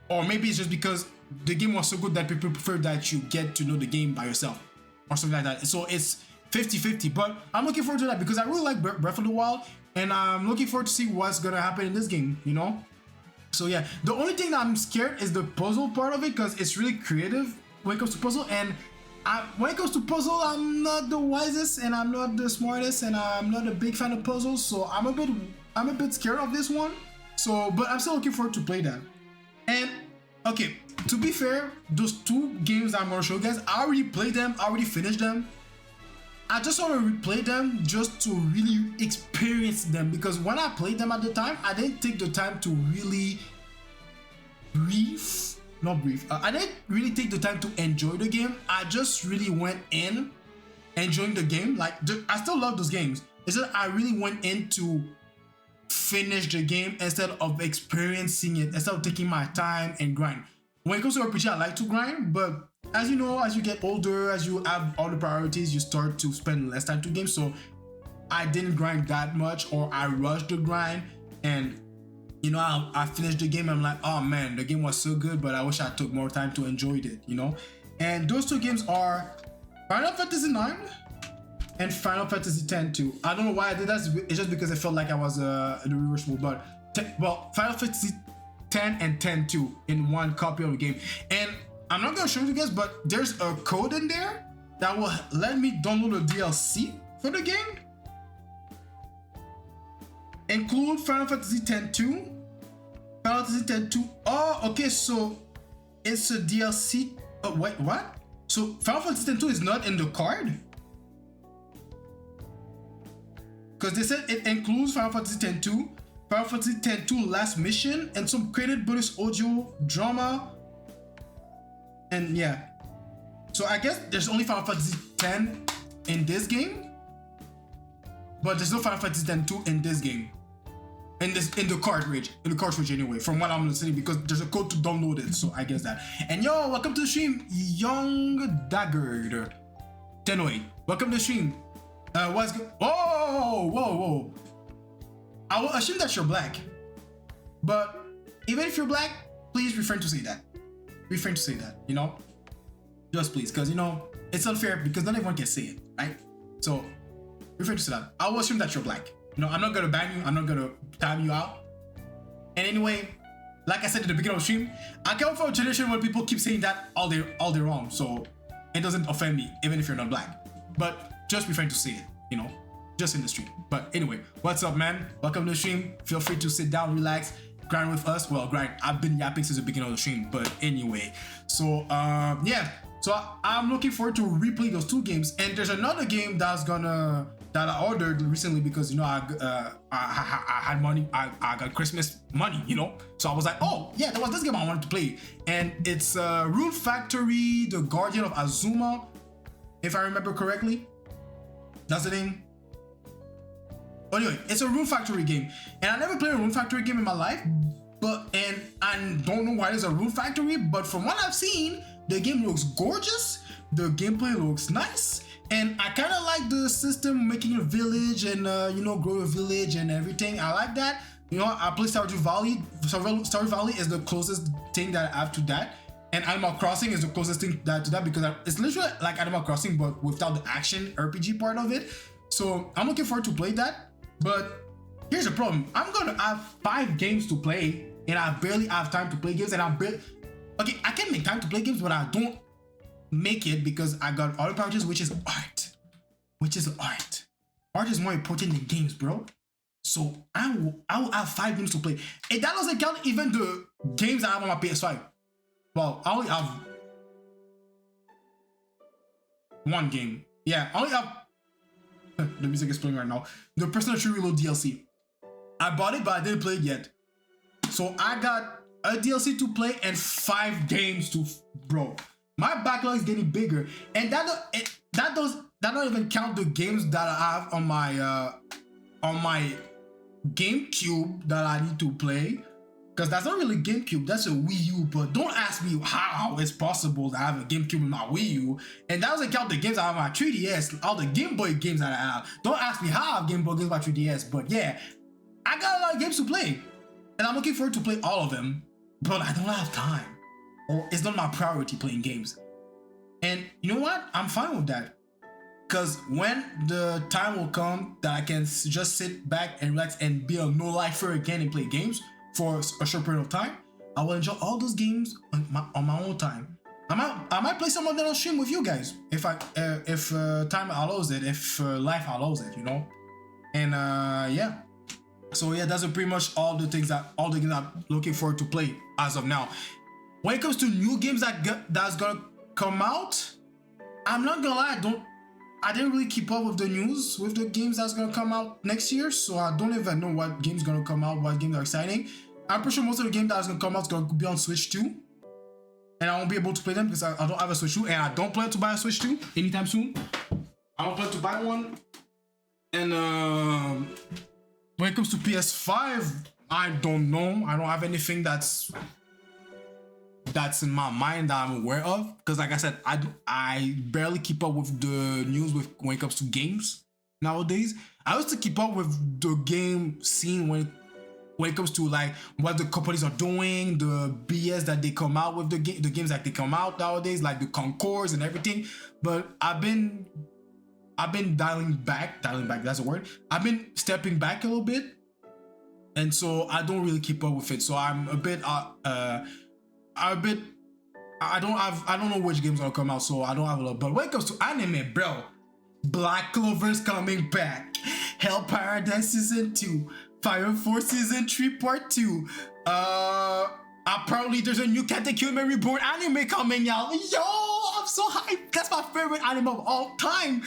Or maybe it's just because the game was so good that people prefer that you get to know the game by yourself or something like that. So it's 50-50, but I'm looking forward to that because I really like Breath of the Wild, and I'm looking forward to see what's gonna happen in this game, you know? So yeah, the only thing that I'm scared is the puzzle part of it because it's really creative when it comes to puzzle, and when it comes to puzzle, I'm not the wisest and I'm not the smartest and I'm not a big fan of puzzles, so I'm a bit scared of this one. So, but I'm still looking forward to play that. And okay, to be fair, those two games I'm gonna show you guys, I already played them, I already finished them. I just want to replay them just to really experience them, because when I played them at the time, I didn't take the time to really I didn't really take the time to enjoy the game. I just really went in enjoying the game. Like, I still love those games. It's just I really went in to finish the game instead of experiencing it, instead of taking my time and grind. When it comes to RPG, I like to grind, but as you know, as you get older, as you have other priorities, you start to spend less time to games. So I didn't grind that much, or I rushed the grind, and you know, I finished the game. I'm like, oh man, the game was so good, but I wish I took more time to enjoy it, you know? And those two games are Final Fantasy 9 and Final Fantasy 10 too. I don't know why I did that. It's just because I felt like I was in the reverse mode, but well, Final Fantasy 10 and 10 too in one copy of the game. And I'm not gonna show you guys, but there's a code in there that will let me download the DLC for the game. Include Final Fantasy X-2, Final Fantasy X-2. Oh, okay, so it's a DLC. Oh, wait, what? So Final Fantasy X-2 is not in the card? Because they said it includes Final Fantasy X-2, Final Fantasy X-2 Last Mission, and some created bonus audio, drama, and yeah. So I guess there's only Final Fantasy X in this game, but there's no Final Fantasy X-2 in this game. In the cartridge anyway, from what I'm listening, because there's a code to download it, so I guess that. And yo, welcome to the stream, Young Dagger 1008. Welcome to the stream. What's good? Whoa. I will assume that you're black, but even if you're black, please refrain to say that. Refrain to say that, you know? Just please, because you know, it's unfair because not everyone can say it, right? So, refrain to say that. I will assume that you're black. You know, I'm not gonna ban you, I'm not gonna time you out. And anyway, like I said at the beginning of the stream, I come from a generation where people keep saying that all day wrong, so it doesn't offend me, even if you're not black. But just refrain to say it, you know, just in the stream. But anyway, what's up, man? Welcome to the stream. Feel free to sit down, relax, grind with us. Well, grind. I've been yapping since the beginning of the stream, but anyway. So yeah. So I'm looking forward to replay those two games. And there's another game that I ordered recently because, you know, I had money. I got Christmas money, you know. So I was like, oh yeah, there was this game I wanted to play, and it's Rune Factory: The Guardian of Azuma, if I remember correctly. That's the name. Anyway, it's a Rune Factory game, and I never played a Rune Factory game in my life, and I don't know why there's a Rune Factory, but from what I've seen, the game looks gorgeous, the gameplay looks nice, and I kind of like the system, making a village and you know, grow a village and everything. I like that. You know, I play Stardew Valley. Stardew Valley is the closest thing that I have to that, and Animal Crossing is the closest thing to that because it's literally like Animal Crossing but without the action RPG part of it. So I'm looking forward to play that. But here's the problem. I'm gonna have 5 games to play, and I barely have time to play games, and I can make time to play games, but I don't make it because I got other priorities, which is art. Art is more important than games, bro. So I will have 5 games to play. And that doesn't count even the games I have on my PS5. Well, I only have one game. Yeah, I only have the music is playing right now. The Personal Tree Reload DLC. I bought it, but I didn't play it yet. So I got a DLC to play and 5 games to bro. My backlog is getting bigger, and that don't even count the games that I have on my GameCube that I need to play. Because that's not really GameCube, that's a Wii U. But don't ask me how it's possible to have a GameCube in my Wii U. And that doesn't count the games I have on my 3DS, all the Game Boy games that I have. Don't ask me how I have Game Boy games on my 3DS. But yeah, I got a lot of games to play. And I'm looking forward to play all of them. But I don't have time. Or it's not my priority playing games. And you know what? I'm fine with that. Because when the time will come that I can just sit back and relax and be a no-lifer again and play games for a short period of time, I will enjoy all those games on my own time. I might play some of them on stream with you guys if time allows it, if life allows it, you know. And yeah, so yeah, that's pretty much all the games I'm looking forward to play as of now. When it comes to new games that's gonna come out, I'm not gonna lie, I didn't really keep up with the news with the games that's gonna come out next year, so I don't even know what games gonna come out, what games are exciting. I'm pretty sure most of the games that's gonna come out is gonna be on Switch 2. And I won't be able to play them because I don't have a Switch 2, and I don't plan to buy a Switch 2 anytime soon. I don't plan to buy one. And when it comes to PS5, I don't know. I don't have anything that's in my mind that I'm aware of. Because like I said, I barely keep up with the news when it comes to games nowadays. I used to keep up with the game scene when it comes to like what the companies are doing, the BS that they come out with, the games that they come out nowadays, like the Concords and everything. But I've been dialing back, that's a word. I've been stepping back a little bit. And so I don't really keep up with it. So I'm a bit I don't know which games are gonna come out, so I don't have a lot. But when it comes to anime, bro, Black Clover's coming back, Hell Paradise Season 2, Fire Force Season 3 Part 2. Apparently there's a new Katekyo Reborn anime coming, y'all. Yo, I'm so hyped. That's my favorite anime of all time.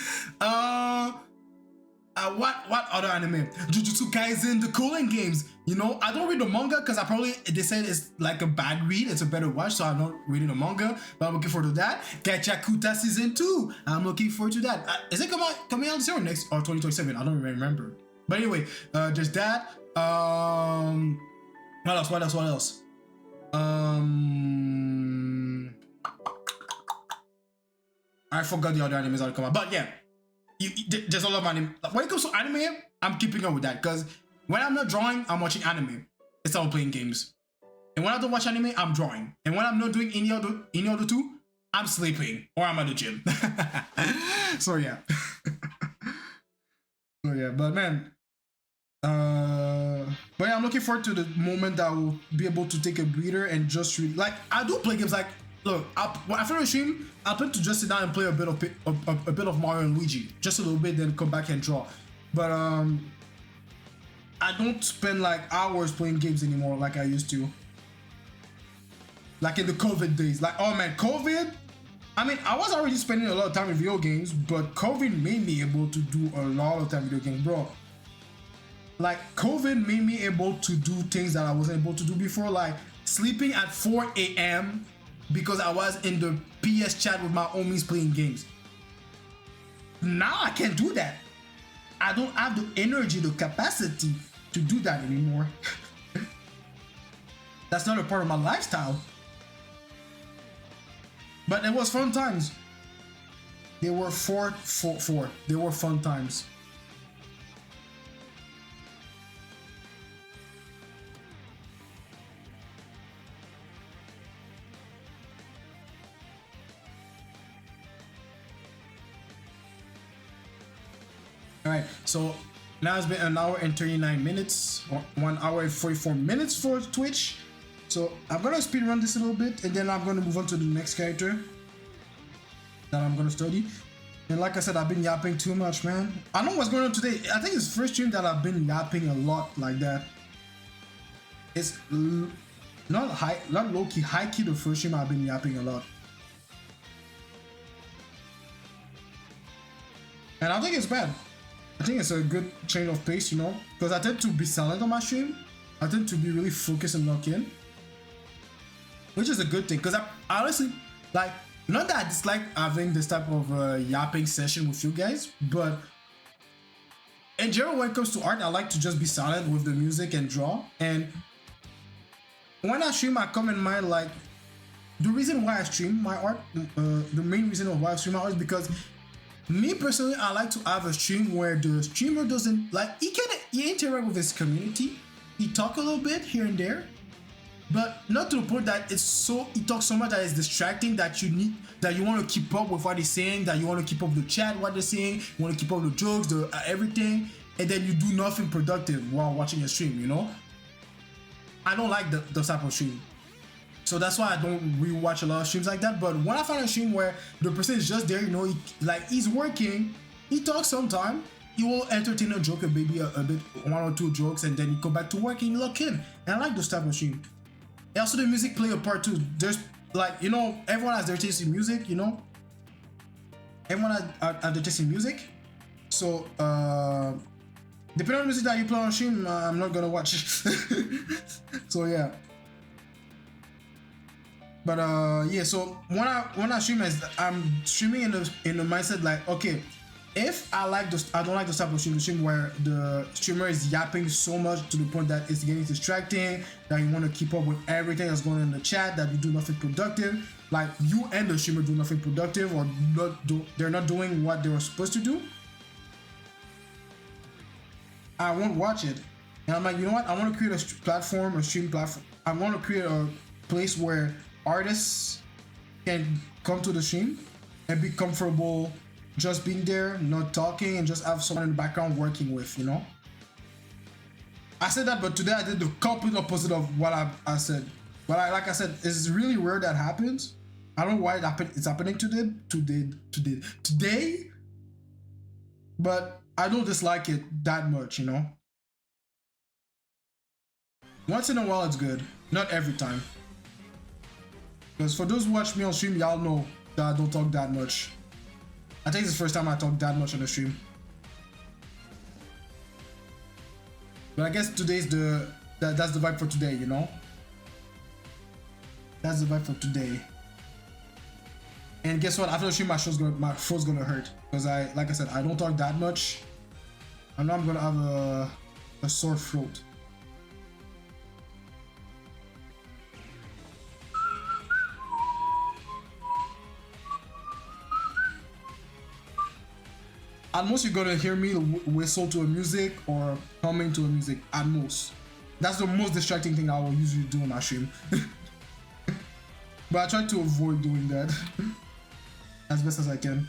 What other anime? Jujutsu Kaisen, the Cooling Games. You know, I don't read the manga because they said it's like a bad read. It's a better watch, so I'm not reading the manga. But I'm looking forward to that. Gachakuta Season 2. I'm looking forward to that. Is it coming out this year or next or 2027? I don't even remember. But anyway, there's that. What else? I forgot the other animes that come out. But yeah. There's a lot of anime. When it comes to anime, I'm keeping up with that because when I'm not drawing, I'm watching anime instead of playing games. And when I don't watch anime, I'm drawing. And when I'm not doing any other two, I'm sleeping or I'm at the gym. So yeah. But man, but yeah, I'm looking forward to the moment that I will be able to take a breather and just like I do play games like. Look, when I finish the stream, I plan to just sit down and play a bit of Mario and Luigi, just a little bit, then come back and draw. But I don't spend like hours playing games anymore like I used to. Like in the COVID days, like oh man, COVID. I mean, I was already spending a lot of time in video games, but COVID made me able to do a lot of time in video games, bro. Like COVID made me able to do things that I wasn't able to do before, like sleeping at 4 a.m. because I was in the PS chat with my homies playing games. Now I can't do that. I don't have the energy, the capacity to do that anymore. That's not a part of my lifestyle. But it was fun times. They were they were fun times. Alright, so now it's been 1 hour and 39 minutes, or 1 hour and 44 minutes for Twitch. So I'm gonna speed run this a little bit and then I'm gonna move on to the next character that I'm gonna study. And like I said, I've been yapping too much, man. I don't know what's going on today. I think it's the first stream that I've been yapping a lot like that. It's not low key, high key the first stream I've been yapping a lot. And I think it's bad. I think it's a good change of pace, you know, because I tend to be silent on my stream. I tend to be really focused and locked in, which is a good thing. Because I honestly, like, not that I dislike having this type of yapping session with you guys, but in general, when it comes to art, I like to just be silent with the music and draw. And when I stream, I come in mind like the reason why I stream my art. The main reason why I stream my art is because me personally, I like to have a stream where the streamer doesn't like he interact with his community. He talk a little bit here and there, but not to the point that he talks so much that it's distracting that you want to keep up with what he's saying, that you want to keep up the chat, what they're saying, you want to keep up the jokes, the everything, and then you do nothing productive while watching a stream, you know? I don't like the type of stream. So that's why I don't rewatch a lot of streams like that. But when I find a stream where the person is just there, you know, he's working, he talks sometime, he will entertain a joke, maybe a bit, one or two jokes, and then you go back to work and you lock in. And I like those type of stream. And also the music play a part too. There's like, you know, everyone has their taste in music, you know. Everyone has their taste in music. So depending on the music that you play on stream, I'm not gonna watch. So yeah. But yeah, so when I stream, I'm streaming in the mindset like, okay, if I don't like the type of stream where the streamer is yapping so much to the point that it's getting distracting, that you want to keep up with everything that's going on in the chat, that you do nothing productive, like you and the streamer do nothing productive, or they're not doing what they were supposed to do, I won't watch it. And I'm like, you know what? I want to create a stream platform. I want to create a place where artists can come to the stream and be comfortable just being there, not talking, and just have someone in the background working with, you know? I said that, but today I did the complete opposite of what I said. But like I said, it's really rare that happens. I don't know why it's happening today, but I don't dislike it that much, you know? Once in a while it's good, not every time. Because for those who watch me on stream, y'all know that I don't talk that much. I think it's the first time I talk that much on the stream. But I guess today's that's the vibe for today, you know? That's the vibe for today. And guess what? After the stream, my throat's gonna hurt. Because like I said, I don't talk that much. I know I'm gonna have a sore throat. At most, you're gonna hear me whistle to a music or humming to a music. At most, that's the most distracting thing I will usually do on my stream. But I try to avoid doing that as best as I can.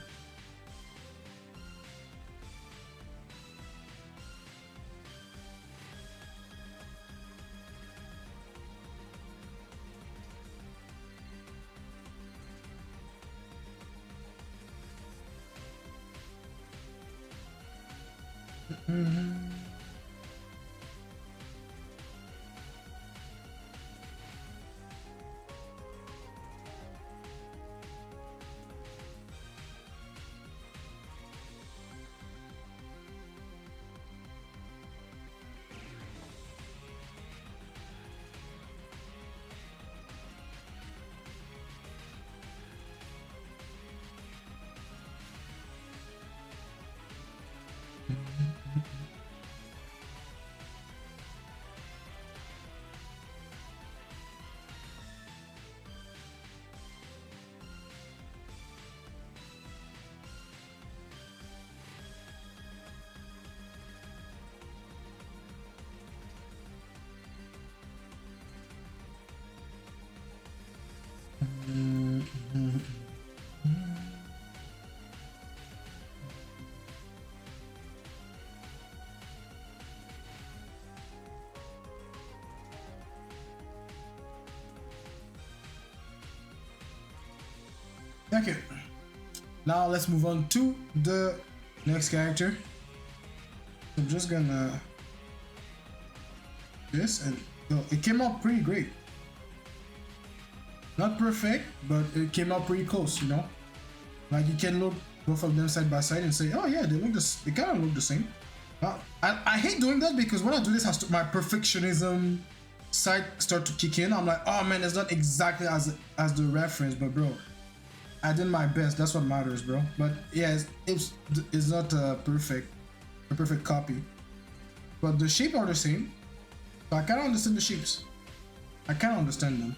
Okay, now let's move on to the next character. I'm just gonna this, and it came out pretty great. Not perfect, but it came out pretty close, you know? Like you can look both of them side by side and say, oh yeah, they kind of look the same. I hate doing that because when I do this, my perfectionism side start to kick in. I'm like, oh man, it's not exactly as the reference, but bro, I did my best. That's what matters, bro. But yeah, it's not a perfect copy, but the shape are the same. So I kind of understand the shapes. I kind of understand them.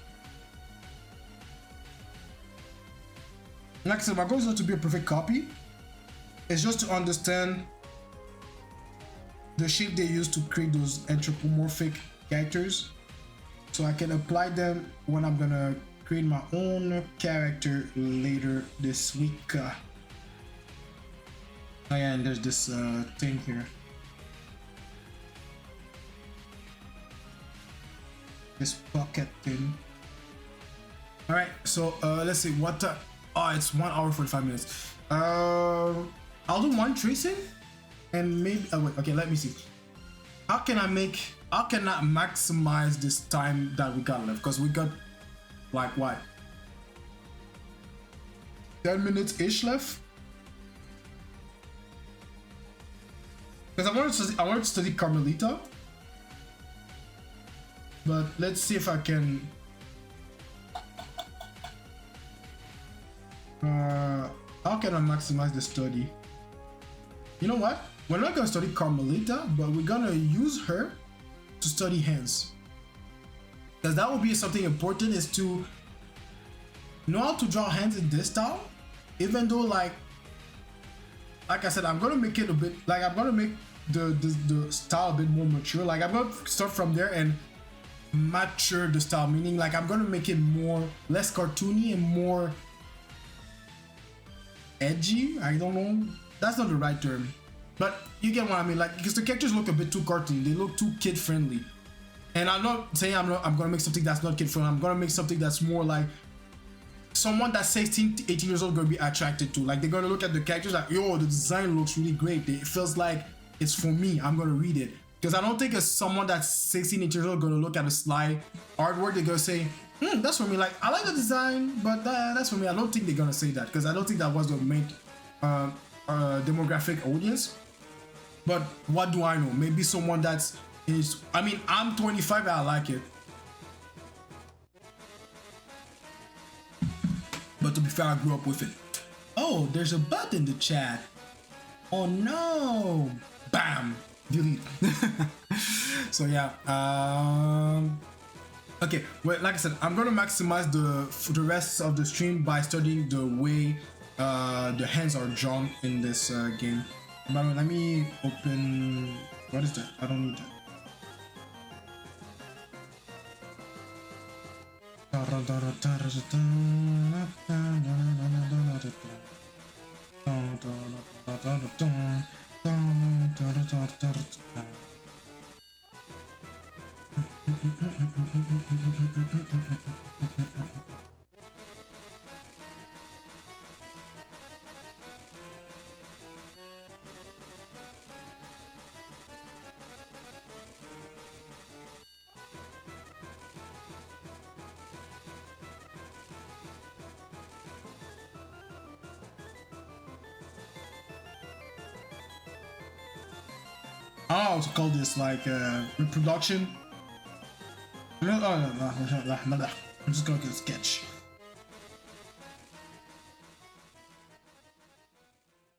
Like I said, my goal is not to be a perfect copy. It's just to understand the shape they use to create those anthropomorphic characters, so I can apply them when I'm gonna create my own character later this week. Oh yeah, and there's this thing here. This pocket thing. Alright, so let's see what oh, it's 1 hour 45 minutes. I'll do one tracing and maybe wait, okay, let me see. How can I maximize this time that we got left? Because we got like what, 10 minutes ish left? Because I wanted to study Carmelita, but let's see if I can how can I maximize the study? You know what? We're not gonna study Carmelita, but we're gonna use her to study hands. Because that will be something important, is to know how to draw hands in this style. Even though like I said, I'm gonna make it a bit like I'm gonna make the style a bit more mature. Like I'm gonna start from there and mature the style, meaning like I'm gonna make it less cartoony and more edgy. I don't know, that's not the right term, but you get what I mean. Like, because the characters look a bit too cartoon, they look too kid friendly, and I'm not saying I'm gonna make something that's not kid friendly. I'm gonna make something that's more like someone that's 16 to 18 years old gonna be attracted to. Like, they're gonna look at the characters like, yo, the design looks really great, it feels like it's for me, I'm gonna read it. Because I don't think as someone that's 16 years old gonna look at a SLY artwork, they're gonna say, that's for me. Like, I like the design, but that's for me. I don't think they're gonna say that, because I don't think that was the main demographic audience. But what do I know? Maybe someone that's I mean, I'm 25 and I like it. But to be fair, I grew up with it. Oh, there's a button in the chat. Oh no! Bam! Delete. So yeah. Okay, well, like I said, I'm gonna maximize the rest of the stream by studying the way the hands are drawn in this game. But let me open. What is that? I don't need that. I don't know how to call this, like reproduction. No, I'm just gonna get a sketch.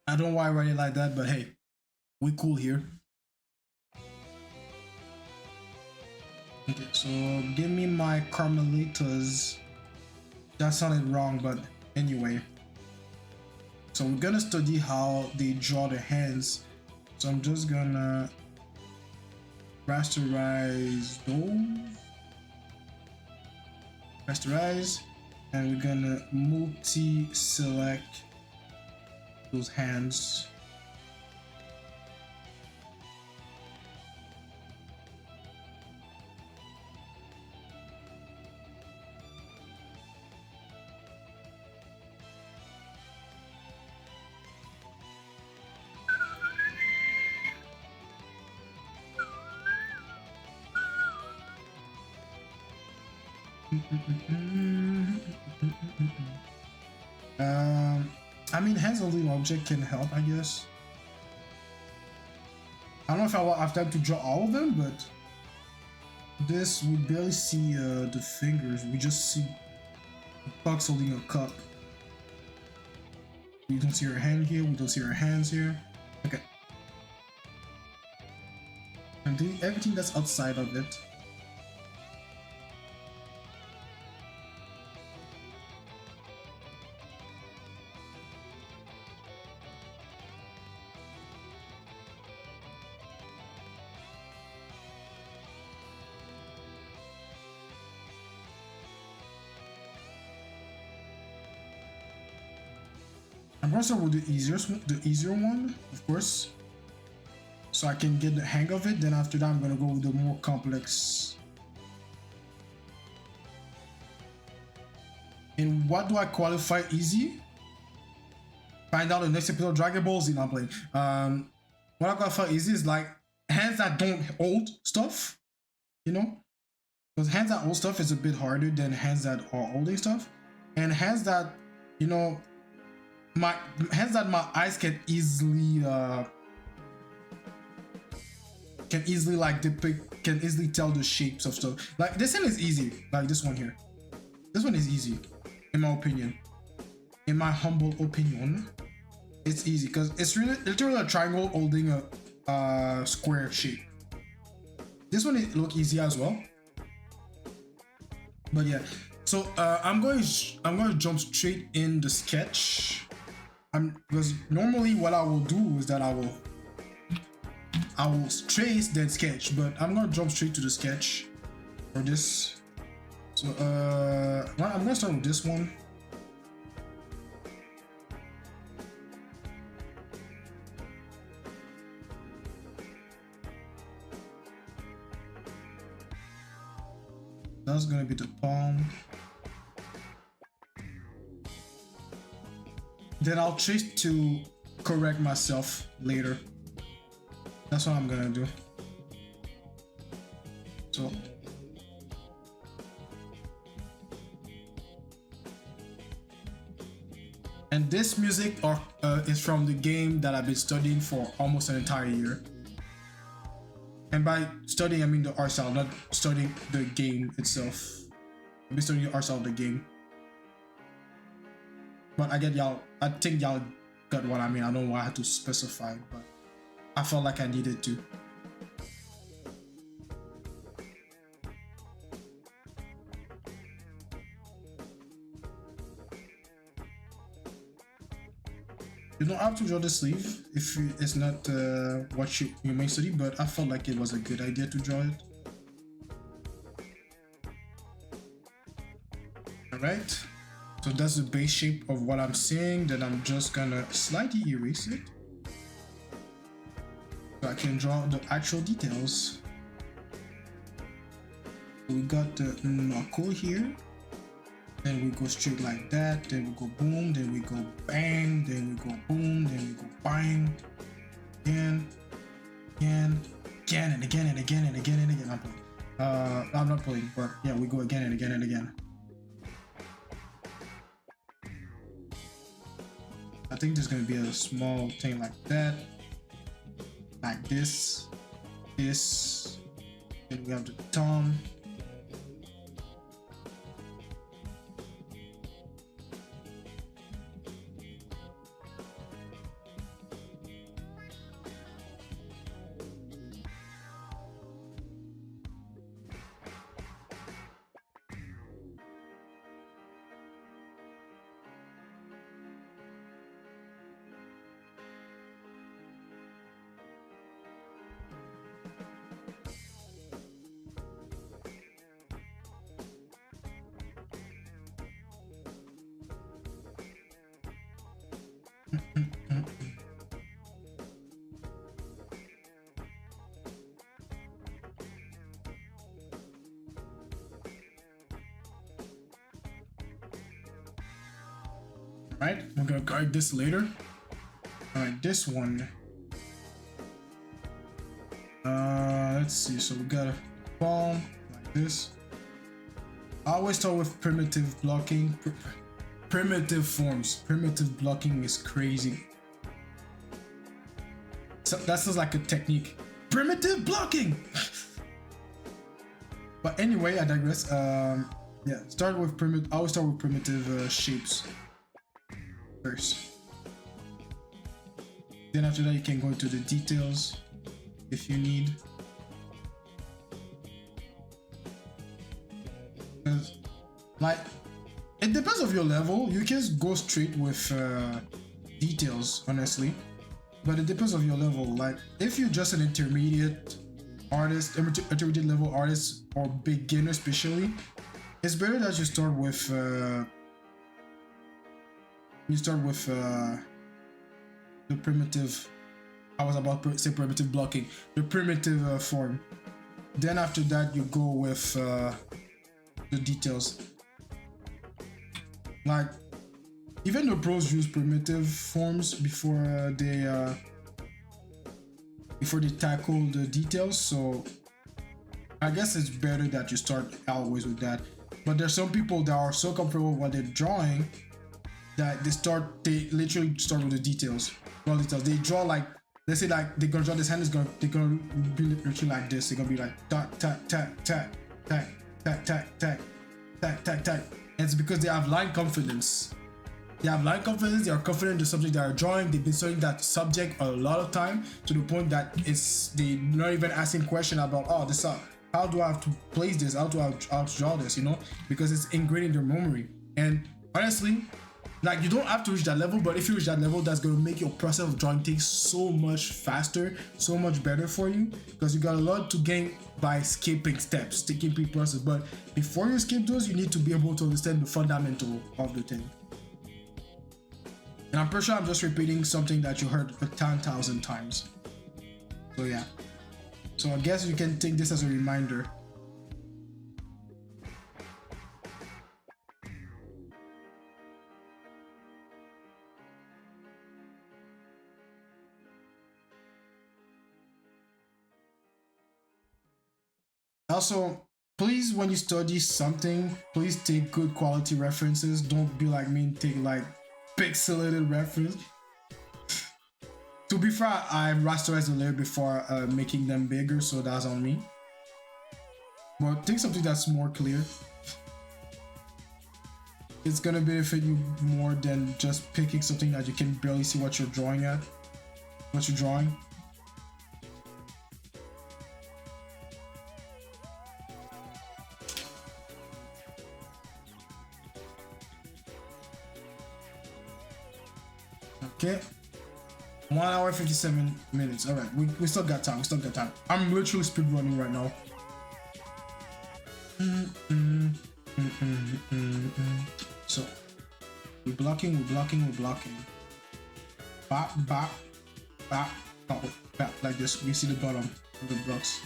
I don't know why I write it like that, but hey, we cool here. Okay, so give me my Carmelitas. That sounded wrong, but anyway. So we're gonna study how they draw their hands. So I'm just gonna rasterize those. Rasterize, and we're gonna multi-select those hands. I mean, hands holding object can help, I guess. I don't know if I will have time to draw all of them, but this, we barely see the fingers. We just see Bugs holding a cup. We don't see her hand here. We don't see her hands here. Okay. And everything that's outside of it. I'm gonna start with the easier one, of course, so I can get the hang of it. Then after that, I'm gonna go with the more complex. And what do I qualify easy? Find out the next episode of Dragon Ball Z. Not playing. What I qualify easy is like hands that don't hold stuff, you know, because hands that hold stuff is a bit harder than hands that are holding stuff, and hands that, you know, my hands that my eyes can easily like depict, can easily tell the shapes of stuff. Like this one is easy, like this one here. This one is easy, in my opinion. In my humble opinion, it's easy because it's really literally a triangle holding a square shape. This one look easy as well. But yeah, so I'm going to jump straight in the sketch. Because normally what I will do is that I will trace then sketch, but I'm gonna jump straight to the sketch for this. So I'm gonna start with this one. That's gonna be the palm. Then I'll trace to correct myself later. That's what I'm gonna do. So and this music is from the game that I've been studying for almost an entire year. And by studying, I mean the art style, not studying the game itself. I've been studying the art style of the game. But I think y'all got what I mean. I don't know why I had to specify, but I felt like I needed to. You don't have to draw the sleeve if it's not what you may study, but I felt like it was a good idea to draw it. Alright. So that's the base shape of what I'm seeing. Then I'm just gonna slightly erase it so I can draw the actual details. We got the knuckle here. Then we go straight like that. Then we go boom. Then we go bang. Then we go boom. Then we go bang. Again, and again and again and again and again and again. I'm playing. I'm not playing, but yeah, we go again and again and again. I think there's gonna be a small thing like that, like this, then we have the thumb. Right, we're gonna guard this later. Alright, this one. Let's see. So we got a palm like this. I always start with primitive blocking. primitive forms. Primitive blocking is crazy. So that sounds like a technique. Primitive blocking. But anyway, I digress. Yeah, start with primitive. I will start with primitive shapes first. Then after that, you can go into the details if you need. Like, it depends of your level. You can go straight with details, honestly. But it depends on your level. Like, if you're just an intermediate artist, intermediate level artist, or beginner especially, it's better that you start with the primitive. I was about to say primitive blocking, the primitive form. Then after that, you go with the details. Like, even the pros use primitive forms before they tackle the details. So I guess it's better that you start always with that. But there's some people that are so comfortable while they're drawing that they literally start with the details. Well, details. They draw like, let's say like they're gonna draw this hand they're gonna be literally like this. They're gonna be like tack tack tack tack tack tack tack tack tack tack tack. And it's because they have line confidence. They have line confidence. They are confident in the subject they are drawing. They've been studying that subject a lot of time to the point that they're not even asking questions about, oh, this how do I have to place this? How do I have to draw this? You know, because it's ingrained in their memory. And honestly, like, you don't have to reach that level, but if you reach that level, that's gonna make your process of drawing take so much faster, so much better for you, because you got a lot to gain by skipping steps, skipping process. But before you skip those, you need to be able to understand the fundamental of the thing. And I'm pretty sure I'm just repeating something that you heard 10,000 times. So yeah. So I guess you can take this as a reminder. Also, please, when you study something, please take good quality references. Don't be like me and take like pixelated reference. To be fair, I rasterized a layer before making them bigger, so that's on me. But take something that's more clear. It's gonna benefit you more than just picking something that you can barely see what you're drawing at. What you're drawing. Okay. 1 hour 57 minutes. All right, we still got time. We still got time. I'm literally speed running right now. So we're blocking. Bop, bop, bop, bop, bop, like this. We see the bottom of the blocks.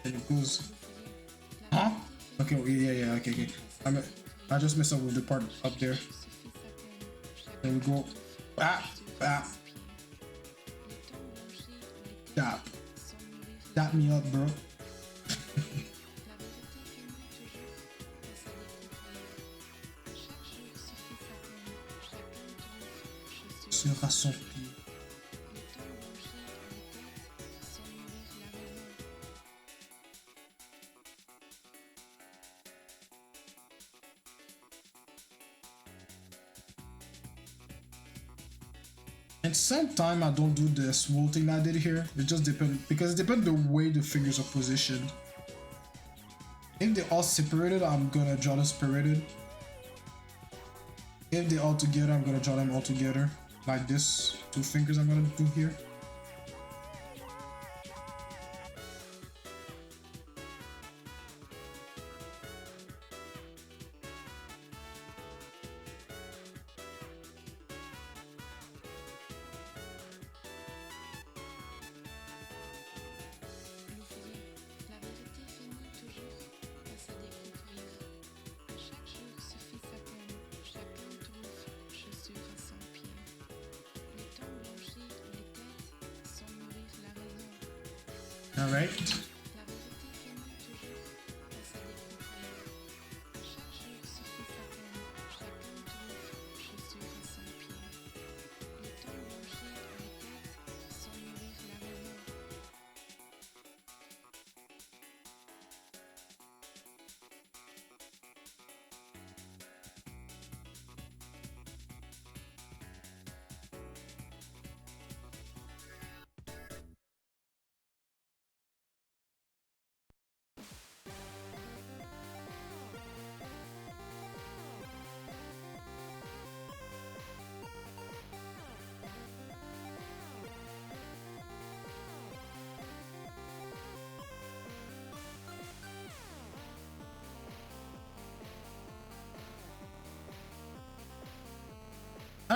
And it goes. Huh? Okay. Yeah. Okay. I just messed up with the part up there. There we go. Bap, bap. Dap. Dap me up, bro. Sera son pied. And sometimes I don't do the swirl thing I did here. It just depends, because it depends the way the fingers are positioned. If they're all separated, I'm gonna draw them separated. If they're all together, I'm gonna draw them all together. Like this, 2 fingers I'm gonna do here. All right.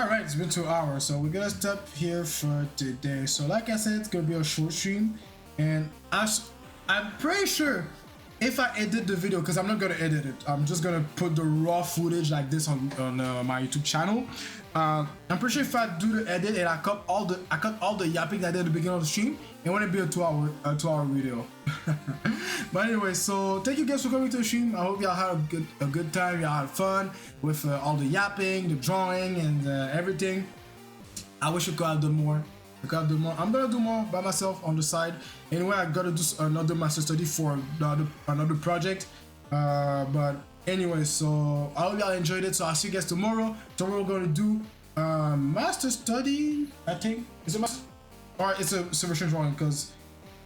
Alright, it's been 2 hours, so we're gonna stop here for today. So like I said, it's gonna be a short stream, and I'm pretty sure if I edit the video, because I'm not gonna edit it, I'm just gonna put the raw footage like this on my YouTube channel. I'm pretty sure if I do the edit and I cut all the yapping I did at the beginning of the stream, it wouldn't be a 2-hour video. But anyway, so thank you guys for coming to the stream. I hope y'all had a good time. Y'all had fun with all the yapping, the drawing, and everything. I wish we could have done more. I'm gonna do more by myself on the side. Anyway, I gotta do another master study for another project. But anyway, so I hope y'all enjoyed it. So I'll see you guys tomorrow. Tomorrow we're gonna do master study. I think it's a master, or it's a version drawing, because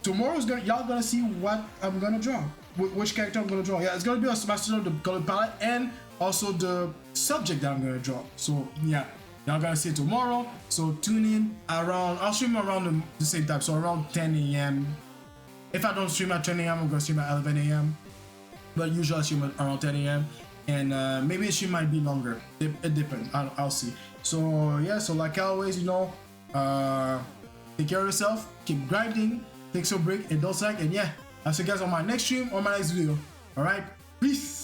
tomorrow's y'all gonna see what I'm gonna draw, which character I'm gonna draw. Yeah, it's gonna be a master of the color palette and also the subject that I'm gonna draw. So yeah, y'all gonna see it tomorrow. So tune in around. I'll stream around the same time, so around 10 a.m. If I don't stream at 10 a.m., I'm gonna stream at 11 a.m. But usually I stream at around 10 a.m. and maybe the stream might be longer. It depends. I'll see. So yeah, so like always, you know, take care of yourself, keep grinding, take some break, and don't slack. And yeah, I'll see you guys on my next stream or my next video. All right, peace.